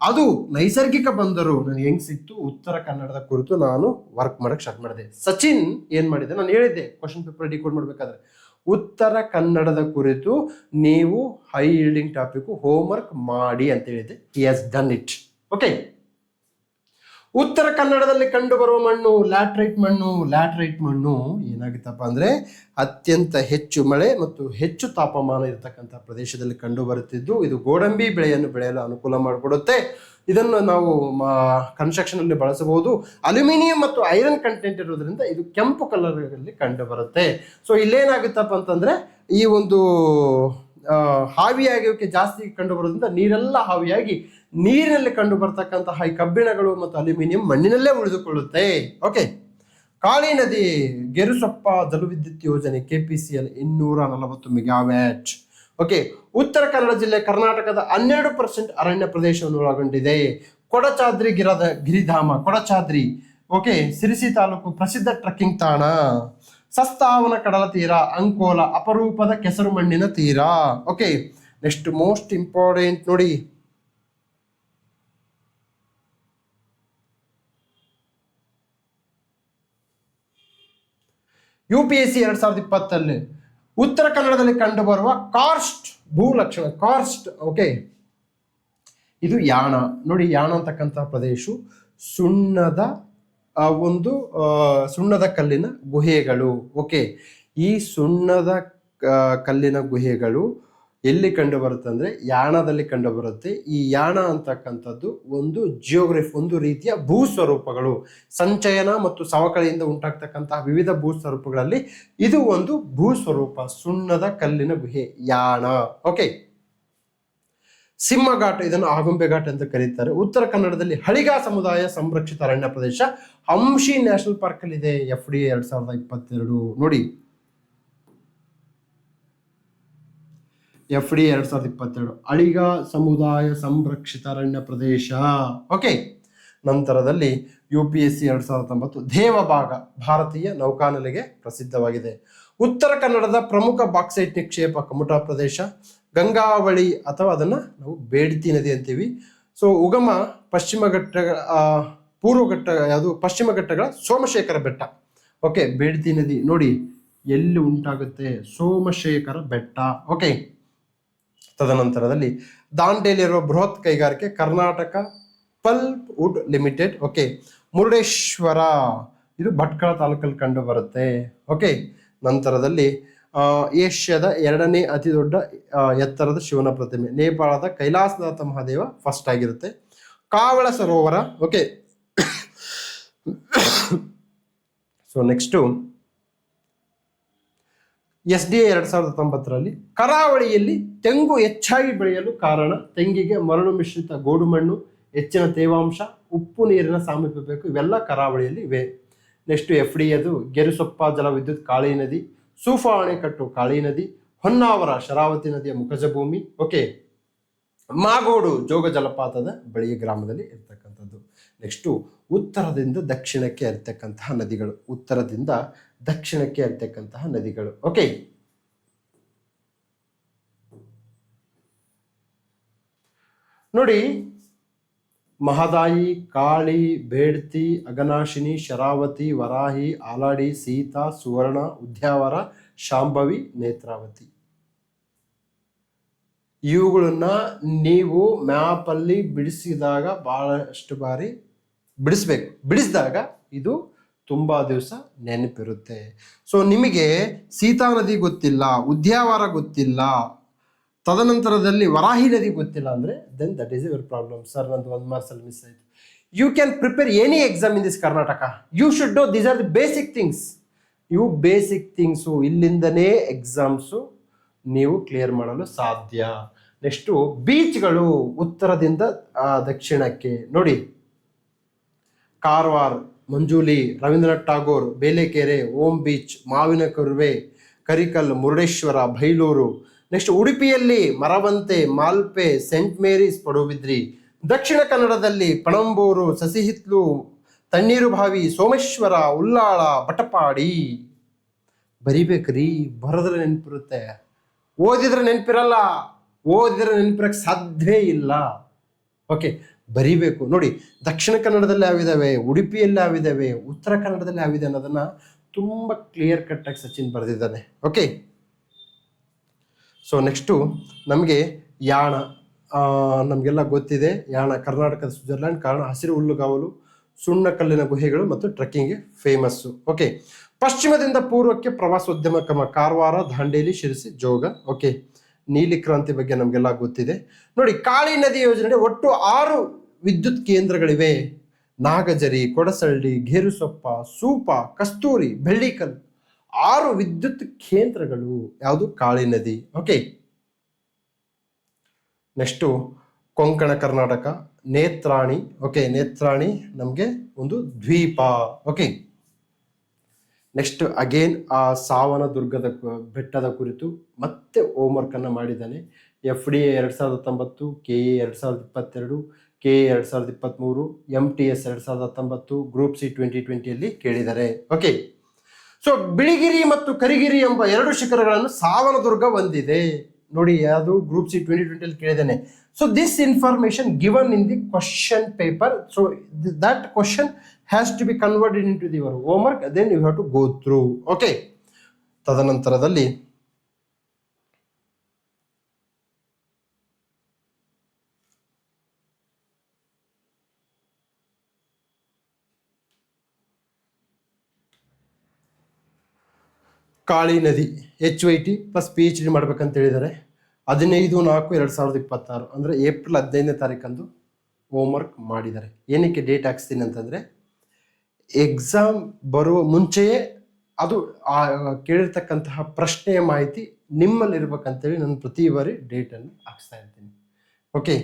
ಅದು ನೈಸರ್ಗಿಕ ಬಂದರು. ನನಗೆ ಹೆಂಗ್ ಸಿಕ್ತು, ಉತ್ತರ ಕನ್ನಡದ ಕುರಿತು ನಾನು ವರ್ಕ್ ಮಾಡಕ್ಕೆ ಸ್ಟಾರ್ಟ್ ಮಾಡಿದೆ. ಸಚಿನ್ ಏನ್ ಮಾಡಿದೆ, ನಾನು ಹೇಳಿದ್ದೆ ಕ್ವಶನ್ ಪೇಪರ್ ಡಿಕೋಡ್ ಮಾಡ್ಬೇಕಾದ್ರೆ, ಉತ್ತರ ಕನ್ನಡದ ಕುರಿತು ನೀವು ಹೈ ಯೀಲ್ಡಿಂಗ್ ಟಾಪಿಕ್ ಹೋಮ್ವರ್ಕ್ ಮಾಡಿ ಅಂತ ಹೇಳಿದ್ದೆ. He has done it. Okay. ಉತ್ತರ ಕನ್ನಡದಲ್ಲಿ ಕಂಡು ಬರುವ ಮಣ್ಣು ಲ್ಯಾಟ್ರೈಟ್ ಮಣ್ಣು. ಲ್ಯಾಟ್ರೈಟ್ ಮಣ್ಣು ಏನಾಗುತ್ತಪ್ಪ ಅಂದ್ರೆ ಅತ್ಯಂತ ಹೆಚ್ಚು ಮಳೆ ಮತ್ತು ಹೆಚ್ಚು ತಾಪಮಾನ ಇರತಕ್ಕಂಥ ಪ್ರದೇಶದಲ್ಲಿ ಕಂಡು ಬರುತ್ತಿದ್ದು, ಇದು ಗೋಡಂಬಿ ಬೆಳೆಯನ್ನು ಬೆಳೆಯಲು ಅನುಕೂಲ ಮಾಡಿಕೊಡುತ್ತೆ. ಇದನ್ನು ನಾವು ಕನ್ಸ್ಟ್ರಕ್ಷನ್ ಅಲ್ಲಿ ಬಳಸಬಹುದು. ಅಲ್ಯೂಮಿನಿಯಂ ಮತ್ತು ಐರನ್ ಕಂಟೆಂಟ್ ಇರೋದ್ರಿಂದ ಇದು ಕೆಂಪು ಕಲರ್ಗಳಲ್ಲಿ ಕಂಡು ಬರುತ್ತೆ. ಸೊ ಇಲ್ಲೇನಾಗುತ್ತಪ್ಪ ಅಂತಂದ್ರೆ ಈ ಒಂದು ಹಾವಿಯಾಗೋಕೆ ಜಾಸ್ತಿ ಕಂಡು ಬರೋದ್ರಿಂದ ನೀರೆಲ್ಲ ಹಾವಿಯಾಗಿ ನೀರಿನಲ್ಲಿ ಕಂಡು ಬರ್ತಕ್ಕಂತಹ ಈ ಕಬ್ಬಿಣಗಳು ಮತ್ತು ಅಲ್ಯೂಮಿನಿಯಂ ಮಣ್ಣಿನಲ್ಲೇ ಉಳಿದುಕೊಳ್ಳುತ್ತೆ. ಓಕೆ. ಕಾಳಿ ನದಿ ಗೆರುಸೊಪ್ಪ ಜಲವಿದ್ಯುತ್ ಯೋಜನೆ KPCL 240 megawatt. Okay. Uttara Kannada ಜಿಲ್ಲೆ ಕರ್ನಾಟಕದ 12% ಅರಣ್ಯ ಪ್ರದೇಶವನ್ನು ಒಳಗೊಂಡಿದೆ. ಕೊಡಚಾದ್ರಿ ಗಿರಿಧಾಮ, ಕೊಡಚಾದ್ರಿ. ಓಕೆ. ಸಿರಿಸಿ ತಾಲೂಕು ಪ್ರಸಿದ್ಧ ಟ್ರೆಕ್ಕಿಂಗ್ ತಾಣ. ಸಸ್ತಾವನ ಕಡಲ ತೀರ, ಅಂಕೋಲ ಅಪರೂಪದ ಕೆಸರು ಮಣ್ಣಿನ ತೀರ. ಓಕೆ. ನೆಕ್ಸ್ಟ್ ಮೋಸ್ಟ್ ಇಂಪಾರ್ಟೆಂಟ್ ನೋಡಿ, UPSC 2020 ಉತ್ತರ ಕನ್ನಡದಲ್ಲಿ ಕಂಡುಬರುವ ಕಾರ್ಸ್ಟ್ ಭೂಲಕ್ಷಣ, ಕಾರ್ಸ್ಟ್. ಓಕೆ. ಇದು ಯಾಣ. ನೋಡಿ, ಯಾಣ ಅಂತಕ್ಕಂಥ ಪ್ರದೇಶ ಸುಣ್ಣದ ಕಲ್ಲಿನ ಗುಹೆಗಳು. ಓಕೆ. ಈ ಸುಣ್ಣದ ಕಲ್ಲಿನ ಗುಹೆಗಳು ಎಲ್ಲಿ ಕಂಡು ಬರುತ್ತೆ ಅಂದ್ರೆ ಯಾಣದಲ್ಲಿ ಕಂಡು ಬರುತ್ತೆ. ಈ ಯಾಣ ಅಂತಕ್ಕಂಥದ್ದು ಒಂದು ಜಿಯೋಗ್ರಫಿ, ಒಂದು ರೀತಿಯ ಭೂಸ್ವರೂಪಗಳು, ಸಂಚಯನ ಮತ್ತು ಸವಕಳಿಯಿಂದ ಉಂಟಾಗ್ತಕ್ಕಂತಹ ವಿವಿಧ ಭೂಸ್ವರೂಪಗಳಲ್ಲಿ ಇದು ಒಂದು ಭೂಸ್ವರೂಪ, ಸುಣ್ಣದ ಕಲ್ಲಿನ ಗುಹೆ, ಯಾಣ. ಓಕೆ. ಸಿಂಹಘಾಟ್, ಇದನ್ನು ಆಗುಂಬೆ ಘಾಟ್ ಅಂತ ಕರೀತಾರೆ. ಉತ್ತರ ಕನ್ನಡದಲ್ಲಿ ಹಳಿಗಾ ಸಮುದಾಯ ಸಂರಕ್ಷಿತ ಅರಣ್ಯ ಪ್ರದೇಶ ಹಂಪಿ ನ್ಯಾಷನಲ್ ಪಾರ್ಕ್ ಅಲ್ಲಿ ಇದೆ. FDA 2022 ನೋಡಿ, FDA 2022 ಹಳಿಗಾ ಸಮುದಾಯ ಸಂರಕ್ಷಿತ ಅರಣ್ಯ ಪ್ರದೇಶ. ಓಕೆ. ನಂತರದಲ್ಲಿ UPSC 2019 ದೇವಭಾಗ ಭಾರತೀಯ ನೌಕಾನೆಲೆಗೆ ಪ್ರಸಿದ್ಧವಾಗಿದೆ. ಉತ್ತರ ಕನ್ನಡದ ಪ್ರಮುಖ ಬಾಕ್ಸೈಟ್ ನಿಕ್ಷೇಪ ಕಮುಟಾ ಪ್ರದೇಶ, ಗಂಗಾವಳಿ ಅಥವಾ ಅದನ್ನ ನಾವು ಬೇಡ್ತಿ ನದಿ ಅಂತೀವಿ. ಸೊ ಉಗಮ ಪಶ್ಚಿಮ ಘಟ್ಟಗಳ ಸೋಮಶೇಖರ ಬೆಟ್ಟ. ಓಕೆ. ಬೇಡ್ತಿ ನದಿ ನೋಡಿ ಎಲ್ಲಿ ಉಂಟಾಗುತ್ತೆ, ಸೋಮಶೇಖರ ಬೆಟ್ಟ. ಓಕೆ. ತದನಂತರದಲ್ಲಿ ದಾಂಡೇಲಿರುವ ಬೃಹತ್ ಕೈಗಾರಿಕೆ Karnataka pulp wood limited. Okay. Murudeshwar, ಇದು ಭಟ್ಕಳ ತಾಲೂಕಲ್ಲಿ ಕಂಡು ಬರುತ್ತೆ. ಓಕೆ. ನಂತರದಲ್ಲಿ ಏಷ್ಯಾದ 2ನೇ ಅತಿ ದೊಡ್ಡ ಎತ್ತರದ ಶಿವನ ಪ್ರತಿಮೆ, ನೇಪಾಳದ ಕೈಲಾಸನಾಥ ಮಹಾದೇವ ಫಸ್ಟ್ ಆಗಿರುತ್ತೆ. ಕಾವಳ ಸರೋವರ. ಓಕೆ. ಸೊ ನೆಕ್ಸ್ಟು SDA 2019ರಲ್ಲಿ ಕರಾವಳಿಯಲ್ಲಿ ತೆಂಗು ಹೆಚ್ಚಾಗಿ ಬೆಳೆಯಲು ಕಾರಣ ತೆಂಗಿಗೆ ಮರಳು ಮಿಶ್ರಿತ ಗೋಡು ಮಣ್ಣು, ಹೆಚ್ಚಿನ ತೇವಾಂಶ, ಉಪ್ಪು ನೀರಿನ ಸಾಮೀಪ್ಯ ಬೇಕು. ಇವೆಲ್ಲ ಕರಾವಳಿಯಲ್ಲಿ ಇವೆ. ನೆಕ್ಸ್ಟ್ FDAದು ಗೆರುಸೊಪ್ಪ ಜಲವಿದ್ಯುತ್ ಕಾಳಿ ನದಿ, ಸೂಫಾ ಅಣೆಕಟ್ಟು ಕಾಳಿ ನದಿ, ಹೊನ್ನಾವರ ಶರಾವತಿ ನದಿಯ ಮುಖಜ ಭೂಮಿ. ಓಕೆ, ಮಾಗೋಡು ಜೋಗ ಜಲಪಾತದ ಬಳಿಯ ಗ್ರಾಮದಲ್ಲಿ ಇರ್ತಕ್ಕಂಥದ್ದು. ನೆಕ್ಸ್ಟು ಉತ್ತರದಿಂದ ದಕ್ಷಿಣಕ್ಕೆ ಹರಿತಕ್ಕಂತಹ ನದಿಗಳು, ಉತ್ತರದಿಂದ ದಕ್ಷಿಣಕ್ಕೆ ಹರಿತಕ್ಕಂತಹ ನದಿಗಳು. ಓಕೆ, ನೋಡಿ, ಮಹದಾಯಿ, ಕಾಳಿ, ಬೇಡ್ತಿ, ಅಗನಾಶಿನಿ, ಶರಾವತಿ, ವರಾಹಿ, ಆಲಾಡಿ, ಸೀತಾ, ಸುವರ್ಣ, ಉದ್ಯಾವರ, ಶಾಂಭವಿ, ನೇತ್ರಾವತಿ. ಇವುಗಳನ್ನ ನೀವು ಮ್ಯಾಪಲ್ಲಿ ಬಿಡಿಸಿದಾಗ ಬಹಳಷ್ಟು ಬಾರಿ ಬಿಡಿಸ್ಬೇಕು. ಬಿಡಿಸಿದಾಗ ಇದು ತುಂಬ ದಿವಸ ನೆನಪಿರುತ್ತೆ. ಸೊ ನಿಮಗೆ ಸೀತಾ ನದಿ ಗೊತ್ತಿಲ್ಲ, ಉದ್ಯಾವರ ಗೊತ್ತಿಲ್ಲ, ತದನಂತರದಲ್ಲಿ ವರಾಹಿ ನದಿ ಗೊತ್ತಿಲ್ಲ ಅಂದರೆ then that is your problem. Sir ನಂದು 1 ಮಾರ್ಕ್ಸಲ್ಲಿ ಮಿಸ್ ಆಯಿತು. You can prepare any exam in this Karnataka. You should know these are the basic things. ಇವು ಬೇಸಿಕ್ ಥಿಂಗ್ಸು, ಇಲ್ಲಿಂದನೇ ಎಕ್ಸಾಮ್ಸು ನೀವು ಕ್ಲಿಯರ್ ಮಾಡಲು ಸಾಧ್ಯ. ನೆಕ್ಸ್ಟು ಬೀಚ್ಗಳು ಉತ್ತರದಿಂದ ದಕ್ಷಿಣಕ್ಕೆ. ನೋಡಿ, ಕಾರವಾರ, ಮಂಜೂಲಿ, ರವೀಂದ್ರನಾಥ್ ಟಾಗೋರ್, ಬೇಲೆಕೆರೆ, ಓಂ ಬೀಚ್, ಮಾವಿನ ಕರುವೆ, ಕರಿಕಲ್, ಮುರುಡೇಶ್ವರ, ಬೈಲೂರು. ನೆಕ್ಸ್ಟ್ ಉಡುಪಿಯಲ್ಲಿ ಮರವಂತೆ, ಮಾಲ್ಪೆ, ಸೆಂಟ್ ಮೇರೀಸ್, ಪಡುಬಿದ್ರಿ. ದಕ್ಷಿಣ ಕನ್ನಡದಲ್ಲಿ ಪಣಂಬೂರು, ಸಸಿಹಿತ್ಲು, ತಣ್ಣೀರುಬಾವಿ, ಸೋಮೇಶ್ವರ, ಉಲ್ಲಾಳ, ಬಟಪಾಡಿ. ಬರಿಬೇಕ್ರಿ, ಬರೋದ್ರೆ ನೆನಪಿರುತ್ತೆ, ಓದಿದ್ರೆ ನೆನಪಿರಲ್ಲ. ಓದಿದ್ರೆ ನೆನಪಿರಕ್ಕೆ ಸಾಧ್ಯವೇ ಇಲ್ಲ. ಓಕೆ, ಬರಿಬೇಕು. ನೋಡಿ, ದಕ್ಷಿಣ ಕನ್ನಡದಲ್ಲಿ ಯಾವಿದ್ದಾವೆ, ಉಡುಪಿಯಲ್ಲಿ ಯಾವಿದ್ದಾವೆ, ಉತ್ತರ ಕನ್ನಡದಲ್ಲಿ ಯಾವಿದೆ ಅನ್ನೋದನ್ನು ತುಂಬ ಕ್ಲಿಯರ್ ಕಟ್ಟಾಗಿ ಸಚಿನ್ ಬರೆದಿದ್ದಾನೆ. ಓಕೆ, ಸೊ ನೆಕ್ಸ್ಟು ನಮಗೆ ಯಾಣ. ನಮಗೆಲ್ಲ ಗೊತ್ತಿದೆ, ಯಾಣ ಕರ್ನಾಟಕದ ಸ್ವಿಟ್ಜರ್ಲ್ಯಾಂಡ್. ಕಾರಣ ಹಸಿರು ಹುಲ್ಲುಗಾವಲು, ಸುಣ್ಣ ಕಲ್ಲಿನ ಗುಹೆಗಳು ಮತ್ತು ಟ್ರೆಕ್ಕಿಂಗ್ಗೆ ಫೇಮಸ್ಸು. ಓಕೆ, ಪಶ್ಚಿಮದಿಂದ ಪೂರ್ವಕ್ಕೆ ಪ್ರವಾಸೋದ್ಯಮ ಕಾರವಾರ, ದಾಂಡೇಲಿ, ಶಿರಸಿ, ಜೋಗ. ಓಕೆ, ನೀಲಿ ಕ್ರಾಂತಿ ಬಗ್ಗೆ ನಮಗೆಲ್ಲ ಗೊತ್ತಿದೆ. ನೋಡಿ, ಕಾಳಿ ನದಿ ಯೋಜನೆ ಒಟ್ಟು 6 ವಿದ್ಯುತ್ ಕೇಂದ್ರಗಳಿವೆ. ನಾಗಜರಿ, ಕೊಡಸಳ್ಳಿ, ಗೇರುಸೊಪ್ಪ, ಸೂಪ, ಕಸ್ತೂರಿ, ಬೆಳ್ಳಿಕಲ್. 6 ವಿದ್ಯುತ್ ಕೇಂದ್ರಗಳು. ಯಾವುದು? ಕಾಳಿ ನದಿ. Okay, next Konkan Karnataka, Netrani. Okay, Netrani ನಮಗೆ ಒಂದು ದ್ವೀಪ. ಓಕೆ, ನೆಕ್ಸ್ಟ್ ಅಗೇನ್ ಆ ಸಾವನದುರ್ಗದ ಬೆಟ್ಟದ ಕುರಿತು ಮತ್ತೆ ಹೋಮ್ವರ್ಕನ್ನು ಮಾಡಿದ್ದಾನೆ. FDA 2019, KA 2022, KA 2023, MTS 2019, group C 2020ಯಲ್ಲಿ ಕೇಳಿದ್ದಾರೆ. ಓಕೆ, ಸೊ ಬಿಳಿಗಿರಿ ಮತ್ತು ಕರಿಗಿರಿ ಎಂಬ 2 ಶಿಖರಗಳನ್ನು ಸಾವನದುರ್ಗ ಹೊಂದಿದೆ. ನೋಡಿ, ಯಾವುದು? ಗ್ರೂಪ್ ಸಿ 2020ಯಲ್ಲಿ ಕೇಳಿದ್ದಾನೆ. So this information given in the question paper. So that question has to be converted into your homework, then you have to go through. Okay, ತದನಂತರದಲ್ಲಿ ಕಾಳಿ ನದಿ HYT ಪ್ಲಸ್ PhD ಮಾಡ್ಬೇಕಂತ ಹೇಳಿದ್ದಾರೆ. 15/4/2026 ಅಂದರೆ ಏಪ್ರಿಲ್ 15ನೇ ತಾರೀಕಂದು ಹೋಮ್ವರ್ಕ್ ಮಾಡಿದ್ದಾರೆ. ಏನಕ್ಕೆ date ಹಾಕ್ಸ್ತೀನಿ ಅಂತಂದರೆ, exam ಬರುವ ಮುಂಚೆಯೇ ಅದು ಕೇಳಿರ್ತಕ್ಕಂತಹ ಪ್ರಶ್ನೆಯ ಮಾಹಿತಿ ನಿಮ್ಮಲ್ಲಿರ್ಬೇಕಂತೇಳಿ ನಾನು ಪ್ರತಿ ಬಾರಿ ಡೇಟನ್ನು ಹಾಕ್ಸ್ತಾ ಇರ್ತೀನಿ. ಓಕೆ,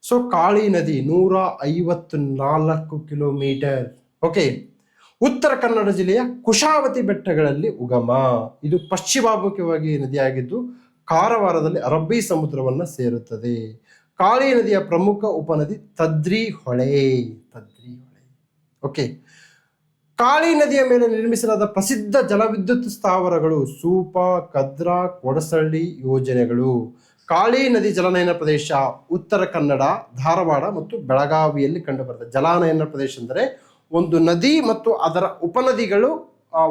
ಸೊ ಕಾಳಿ ನದಿ 154 ಕಿಲೋಮೀಟರ್. ಓಕೆ, ಉತ್ತರ ಕನ್ನಡ ಜಿಲ್ಲೆಯ ಕುಶಾವತಿ ಬೆಟ್ಟಗಳಲ್ಲಿ ಉಗಮ. ಇದು ಪಶ್ಚಿಮಾಭಿಮುಖವಾಗಿ ನದಿಯಾಗಿದ್ದು ಕಾರವಾರದಲ್ಲಿ ಅರಬ್ಬಿ ಸಮುದ್ರವನ್ನು ಸೇರುತ್ತದೆ. ಕಾಳಿ ನದಿಯ ಪ್ರಮುಖ ಉಪನದಿ ತದ್ರಿ ಹೊಳೆ. ಓಕೆ, ಕಾಳಿ ನದಿಯ ಮೇಲೆ ನಿರ್ಮಿಸಲಾದ ಪ್ರಸಿದ್ಧ ಜಲವಿದ್ಯುತ್ ಸ್ಥಾವರಗಳು ಸೂಪ, ಕದ್ರಾ, ಕೊಡಸಳ್ಳಿ ಯೋಜನೆಗಳು. ಕಾಳಿ ನದಿ ಜಲನಯನ ಪ್ರದೇಶ ಉತ್ತರ ಕನ್ನಡ, ಧಾರವಾಡ ಮತ್ತು ಬೆಳಗಾವಿಯಲ್ಲಿ ಕಂಡುಬರ್ತದೆ. ಜಲಾನಯನ ಪ್ರದೇಶ ಅಂದರೆ ಒಂದು ನದಿ ಮತ್ತು ಅದರ ಉಪನದಿಗಳು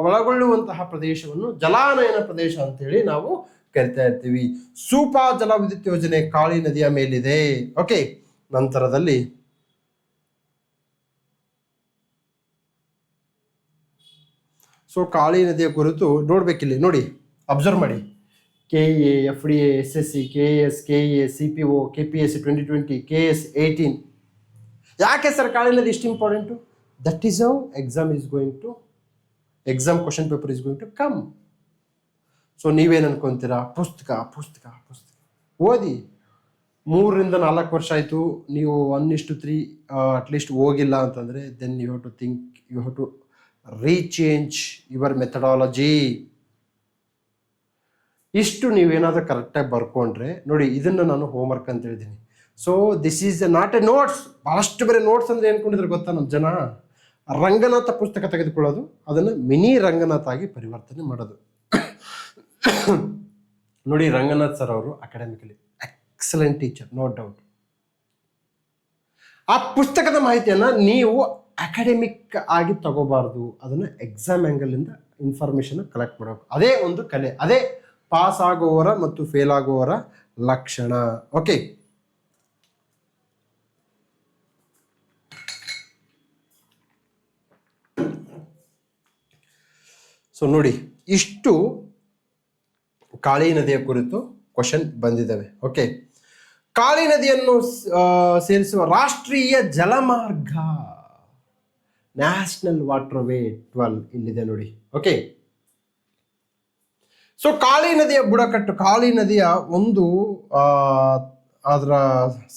ಒಳಗೊಳ್ಳುವಂತಹ ಪ್ರದೇಶವನ್ನು ಜಲಾನಯನ ಪ್ರದೇಶ ಅಂತೇಳಿ ನಾವು ಕರಿತಾ ಇರ್ತೀವಿ. ಸೂಪಾ ಜಲವಿದ್ಯುತ್ ಯೋಜನೆ ಕಾಳಿ ನದಿಯ ಮೇಲಿದೆ. ಓಕೆ, ನಂತರದಲ್ಲಿ ಸೊ ಕಾಳಿ ನದಿಯ ಕುರಿತು ನೋಡ್ಬೇಕಿಲ್ಲಿ. ನೋಡಿ, ಅಬ್ಸರ್ವ್ ಮಾಡಿ. KA, FDA, SSC, KS, KA, CPO, KPSC 2020, KS 18. ಯಾಕೆ ಸರ್ ಕಾಳಿ ನದಿ ಇಷ್ಟು important? That is how exam question paper is going to come. So ನೀವೇನು ಅನ್ಕೊಂತೀರಾ, ಪುಸ್ತಕ ಪುಸ್ತಕ ಪುಸ್ತಕ ಓದಿ. 3-4 ವರ್ಷ ಆಯಿತು, ನೀವು 1:3 ಅಟ್ಲೀಸ್ಟ್ ಹೋಗಿಲ್ಲ ಅಂತಂದರೆ then you have to rechange your methodology. ಇಷ್ಟು ನೀವೇನಾದರೂ ಕರೆಕ್ಟಾಗಿ ಬರ್ಕೊಂಡ್ರೆ ನೋಡಿ, ಇದನ್ನು ನಾನು ಹೋಮ್ವರ್ಕ್ ಅಂತ ಹೇಳಿದ್ದೀನಿ. So this is not A notes. ಭಾಳಷ್ಟು ಬೇರೆ ನೋಟ್ಸ್ ಅಂದರೆ ಏನ್ಕೊಂಡಿದ್ರೆ ಗೊತ್ತಾ ನಮ್ಮ ಜನ, ರಂಗನಾಥ ಪುಸ್ತಕ ತೆಗೆದುಕೊಳ್ಳೋದು, ಅದನ್ನು ಮಿನಿ ರಂಗನಾಥ್ ಆಗಿ ಪರಿವರ್ತನೆ ಮಾಡೋದು. ನೋಡಿ, ರಂಗನಾಥ್ ಸರ್ ಅವರು academically excellent teacher, no doubt. ಆ ಪುಸ್ತಕದ ಮಾಹಿತಿಯನ್ನು ನೀವು ಅಕಾಡೆಮಿಕ್ ಆಗಿ ತಗೋಬಾರ್ದು, ಅದನ್ನು ಎಕ್ಸಾಮ್ ಆ್ಯಂಗಲಿಂದ ಇನ್ಫಾರ್ಮೇಷನ್ ಕಲೆಕ್ಟ್ ಮಾಡಬೇಕು. ಅದೇ ಒಂದು ಕಲೆ, ಅದೇ ಪಾಸ್ ಆಗುವವರ ಮತ್ತು ಫೇಲ್ ಆಗುವವರ ಲಕ್ಷಣ. ಓಕೆ, ಸೊ ನೋಡಿ, ಇಷ್ಟು ಕಾಳಿ ನದಿಯ ಕುರಿತು ಕ್ವಶನ್ ಬಂದಿದ್ದಾವೆ. ಓಕೆ, ಕಾಳಿ ನದಿಯನ್ನು ಸೇರಿಸುವ ರಾಷ್ಟ್ರೀಯ ಜಲಮಾರ್ಗ ನ್ಯಾಷನಲ್ ವಾಟರ್ ವೇ 12 ಇಲ್ಲಿದೆ ನೋಡಿ. ಓಕೆ, ಸೊ ಕಾಳಿ ನದಿಯ ಬುಡಕಟ್ಟು, ಕಾಳಿ ನದಿಯ ಒಂದು ಅದರ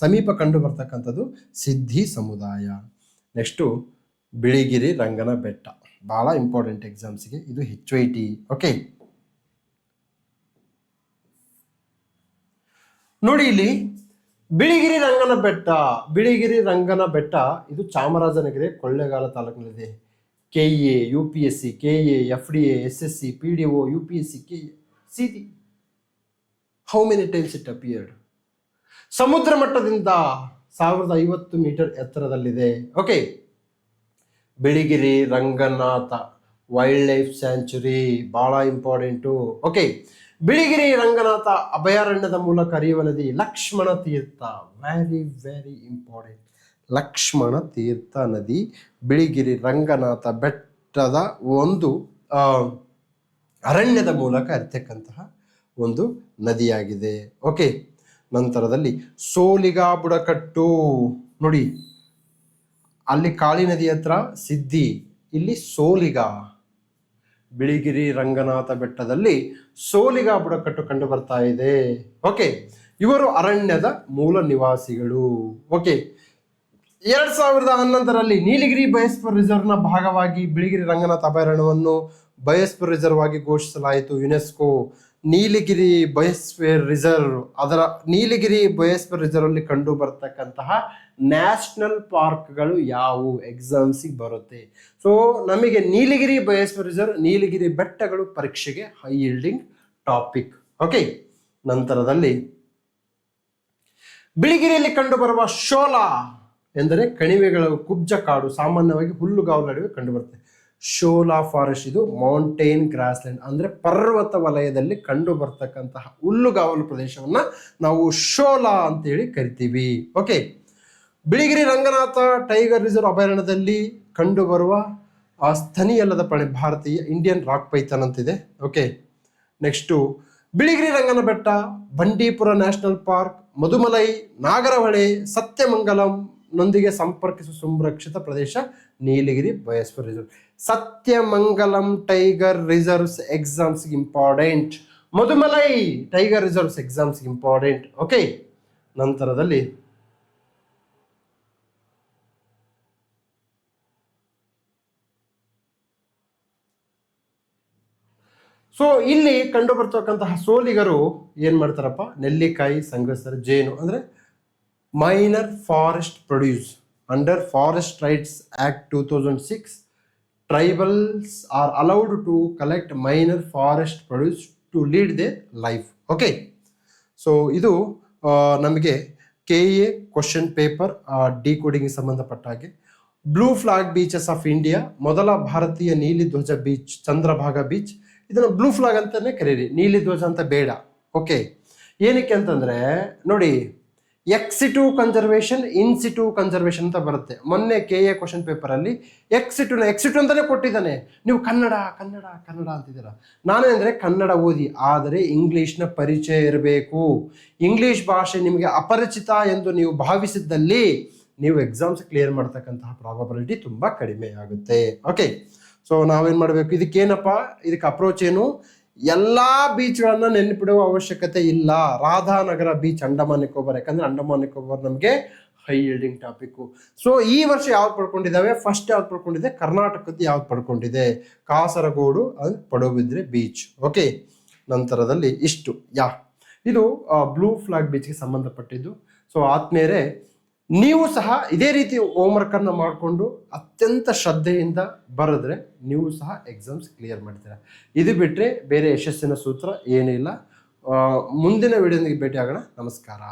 ಸಮೀಪ ಕಂಡು ಬರ್ತಕ್ಕಂಥದ್ದು ಸಿದ್ಧಿ ಸಮುದಾಯ. ನೆಕ್ಸ್ಟು ಬಿಳಿಗಿರಿ ರಂಗನ ಬೆಟ್ಟ, ಭಾಳ ಇಂಪಾರ್ಟೆಂಟ್ ಎಕ್ಸಾಮ್ಸ್ಗೆ, ಇದು HYT. ಓಕೆ, ನೋಡಿ ಇಲ್ಲಿ ಬಿಳಿಗಿರಿ ರಂಗನ ಬೆಟ್ಟ ಇದು Chamarajanagar Kollegal ತಾಲೂಕಿನಲ್ಲಿದೆ. KA, UPSC, KA, FDA, SSC, PDO, UPSC, KA. See how many times it appeared. ಸಮುದ್ರ ಮಟ್ಟದಿಂದ 1050 ಮೀಟರ್ ಎತ್ತರದಲ್ಲಿದೆ. Okay, Biligiri Ranganatha wildlife sanctuary, ಭಾಳ ಇಂಪಾರ್ಟೆಂಟು. ಓಕೆ, ಬಿಳಿಗಿರಿ ರಂಗನಾಥ ಅಭಯಾರಣ್ಯದ ಮೂಲಕ ಹರಿಯುವ ನದಿ Lakshmana Tirtha, very very important. Lakshmana Tirtha ನದಿ ಬಿಳಿಗಿರಿ ರಂಗನಾಥ ಬೆಟ್ಟದ ಒಂದು ಅರಣ್ಯದ ಮೂಲಕ ಹರಿತಕ್ಕಂತಹ ಒಂದು ನದಿಯಾಗಿದೆ. ಓಕೆ, ನಂತರದಲ್ಲಿ ಸೋಲಿಗ ಬುಡಕಟ್ಟು ನೋಡಿ, ಅಲ್ಲಿ ಕಾಳಿ ನದಿ ಹತ್ರ ಸಿದ್ಧಿ, ಇಲ್ಲಿ ಸೋಲಿಗ. ಬಿಳಿಗಿರಿ ರಂಗನಾಥ ಬೆಟ್ಟದಲ್ಲಿ ಸೋಲಿಗ ಬುಡಕಟ್ಟು ಕಂಡು ಬರ್ತಾ ಇದೆ. ಓಕೆ, ಇವರು ಅರಣ್ಯದ ಮೂಲ ನಿವಾಸಿಗಳು. ಓಕೆ, 2011ರಲ್ಲಿ ನೀಲಗಿರಿ ಬಯೋಸ್ಫಿಯರ್ ರಿಸರ್ವ್ನ ಭಾಗವಾಗಿ ಬಿಳಿಗಿರಿ ರಂಗನಾಥ ಅಭಯಾರಣ್ಯವನ್ನು ಬಯೋಸ್ಫಿಯರ್ ರಿಸರ್ವ್ ಆಗಿ ಘೋಷಿಸಲಾಯಿತು. ಯುನೆಸ್ಕೋ ನೀಲಗಿರಿ ಬಯೋಸ್ಫಿಯರ್ ರಿಸರ್ವ್, ಅದರ ನೀಲಗಿರಿ ಬಯೋಸ್ಫಿಯರ್ ರಿಸರ್ವ್ ಅಲ್ಲಿ ಕಂಡು ಬರ್ತಕ್ಕಂತಹ ನ್ಯಾಷನಲ್ ಪಾರ್ಕ್ಗಳು ಯಾವುವು ಎಕ್ಸಾಮ್ಸಿಗೆ ಬರುತ್ತೆ. ಸೊ ನಮಗೆ ನೀಲಗಿರಿ ಬಯೋಸ್ಫಿಯರ್ ರಿಸರ್ವ್, ನೀಲಗಿರಿ ಬೆಟ್ಟಗಳು ಪರೀಕ್ಷೆಗೆ ಹೈ ಯೀಲ್ಡಿಂಗ್ ಟಾಪಿಕ್. ಓಕೆ, ನಂತರದಲ್ಲಿ ಬಿಳಿಗಿರಿಯಲ್ಲಿ ಕಂಡುಬರುವ ಶೋಲಾ ಎಂದರೆ ಕಣಿವೆಗಳ ಕುಬ್ಜ ಕಾಡು, ಸಾಮಾನ್ಯವಾಗಿ ಹುಲ್ಲುಗಾವಲು ನಡುವೆ ಕಂಡುಬರುತ್ತೆ. ಶೋಲಾ ಫಾರೆಸ್ಟ್ ಇದು ಮೌಂಟೇನ್ ಗ್ರಾಸ್ಲ್ಯಾಂಡ್, ಅಂದರೆ ಪರ್ವತ ವಲಯದಲ್ಲಿ ಕಂಡು ಬರ್ತಕ್ಕಂತಹ ಹುಲ್ಲುಗಾವಲು ಪ್ರದೇಶವನ್ನ ನಾವು ಶೋಲಾ ಅಂತೇಳಿ ಕರಿತೀವಿ. Okay, Biligiri Ranganatha tiger reserve ಅಭಯಾರಣ್ಯದಲ್ಲಿ ಕಂಡುಬರುವ ಸ್ತನಿಯಲ್ಲದ ಪ್ರಾಣಿ ಭಾರತೀಯ ಇಂಡಿಯನ್ ರಾಕ್ ಪೈಥಾನ್ ಅಂತಿದೆ. Okay, next Biligiri Rangana Betta, Bandipur national park, Mudumalai, Nagarhole, Sathyamangalam ನೊಂದಿಗೆ ಸಂಪರ್ಕಿಸುವ ಸಂರಕ್ಷಿತ ಪ್ರದೇಶ Nilgiri biosphere reserve. Sathyamangalam tiger reserves ಎಕ್ಸಾಮ್ಸ್ಗೆ ಇಂಪಾರ್ಟೆಂಟ್, ಮಧುಮಲೈ ಟೈಗರ್ ರಿಸರ್ವ್ಸ್ ಎಕ್ಸಾಮ್ಸ್ಗೆ ಇಂಪಾರ್ಟೆಂಟ್. ಓಕೆ, ನಂತರದಲ್ಲಿ ಸೊ ಇಲ್ಲಿ ಕಂಡು ಬರ್ತಕ್ಕಂತಹ ಸೋಲಿಗರು ಏನ್ ಮಾಡ್ತಾರಪ್ಪ, ನೆಲ್ಲಿಕಾಯಿ ಸಂಗ್ರಹಿಸ್ತಾರೆ, ಜೇನು ಅಂದ್ರೆ minor forest produce under forest rights act 2006 tribals are allowed to collect minor forest produce to lead their life. Okay, so ಇದು ನಮಗೆ KA ಕ್ವಶನ್ ಪೇಪರ್ ಡಿಕೋಡಿಂಗ್ ಸಂಬಂಧಪಟ್ಟ ಹಾಗೆ. Blue flag beaches of India, ಮೊದಲ ಭಾರತೀಯ ನೀಲಿ ಧ್ವಜ ಬೀಚ್ ಚಂದ್ರಭಾಗ ಬೀಚ್. ಇದನ್ನು blue flag ಅಂತಾನೆ ಕರೀರಿ, ನೀಲಿ ಧ್ವಜ ಅಂತ ಬೇಡ. ಓಕೆ, ಏನಕ್ಕೆ ಅಂತಂದ್ರೆ ನೋಡಿ, ಎಕ್ಸಿಟು ಕನ್ಸರ್ವೇಷನ್, ಇನ್ಸಿಟು ಕನ್ಸರ್ವೇಷನ್ ಅಂತ ಬರುತ್ತೆ. ಮೊನ್ನೆ KA ಕ್ವಶನ್ ಪೇಪರ್ ಅಲ್ಲಿ ಎಕ್ಸಿಟು ಅಂತಾನೆ ಕೊಟ್ಟಿದ್ದಾನೆ, ನೀವು ಕನ್ನಡ ಕನ್ನಡ ಕನ್ನಡ ಅಂತಿದ್ದೀರಾ. ನಾನೇಂದ್ರೆ ಕನ್ನಡ ಓದಿ, ಆದರೆ ಇಂಗ್ಲಿಷ್ನ ಪರಿಚಯ ಇರಬೇಕು. ಇಂಗ್ಲಿಷ್ ಭಾಷೆ ನಿಮಗೆ ಅಪರಿಚಿತ ಎಂದು ನೀವು ಭಾವಿಸಿದ್ದಲ್ಲಿ ನೀವು ಎಕ್ಸಾಮ್ಸ್ ಕ್ಲಿಯರ್ ಮಾಡ್ತಕ್ಕಂತಹ ಪ್ರಾಬಬಿಲಿಟಿ ತುಂಬ ಕಡಿಮೆ ಆಗುತ್ತೆ. ಓಕೆ, ಸೊ ನಾವೇನು ಮಾಡಬೇಕು, ಇದಕ್ಕೆ ಅಪ್ರೋಚ್ ಏನು, ಎಲ್ಲ ಬೀಚ್ಗಳನ್ನ ನೆನಪಿಡುವ ಅವಶ್ಯಕತೆ ಇಲ್ಲ. ರಾಧಾನಗರ ಬೀಚ್ ಅಂಡಮಾನ್ ನಿಕೋಬಾರ್, ಯಾಕಂದ್ರೆ ಅಂಡಮಾನ್ ನಿಕೋಬಾರ್ ನಮಗೆ ಹೈ ಯೀಲ್ಡಿಂಗ್ ಟಾಪಿಕ್ಕು. ಸೊ ಈ ವರ್ಷ ಯಾವ್ದು ಪಡ್ಕೊಂಡಿದ್ದಾವೆ, ಫಸ್ಟ್ ಯಾವ್ದು ಪಡ್ಕೊಂಡಿದೆ, ಕರ್ನಾಟಕದ ಯಾವ್ದು ಪಡ್ಕೊಂಡಿದೆ, Kasaragod and Padubidri beach. Okay, ನಂತರದಲ್ಲಿ ಇಷ್ಟು ಇದು ಬ್ಲೂ ಫ್ಲಾಗ್ ಬೀಚ್ಗೆ ಸಂಬಂಧಪಟ್ಟಿದ್ದು. ಸೊ ಆತ್ಮೀಯರೇ, ನೀವು ಸಹ ಇದೇ ರೀತಿ ಹೋಮ್ವರ್ಕನ್ನು ಮಾಡಿಕೊಂಡು ಅತ್ಯಂತ ಶ್ರದ್ಧೆಯಿಂದ ಬರೆದ್ರೆ ನೀವು ಸಹ ಎಕ್ಸಾಮ್ಸ್ ಕ್ಲಿಯರ್ ಮಾಡ್ತೀರಾ. ಇದು ಬಿಟ್ಟರೆ ಬೇರೆ ಯಶಸ್ಸಿನ ಸೂತ್ರ ಏನಿಲ್ಲ. ಮುಂದಿನ ವಿಡಿಯೋನಿಗೆ ಭೇಟಿ ಆಗೋಣ. ನಮಸ್ಕಾರ.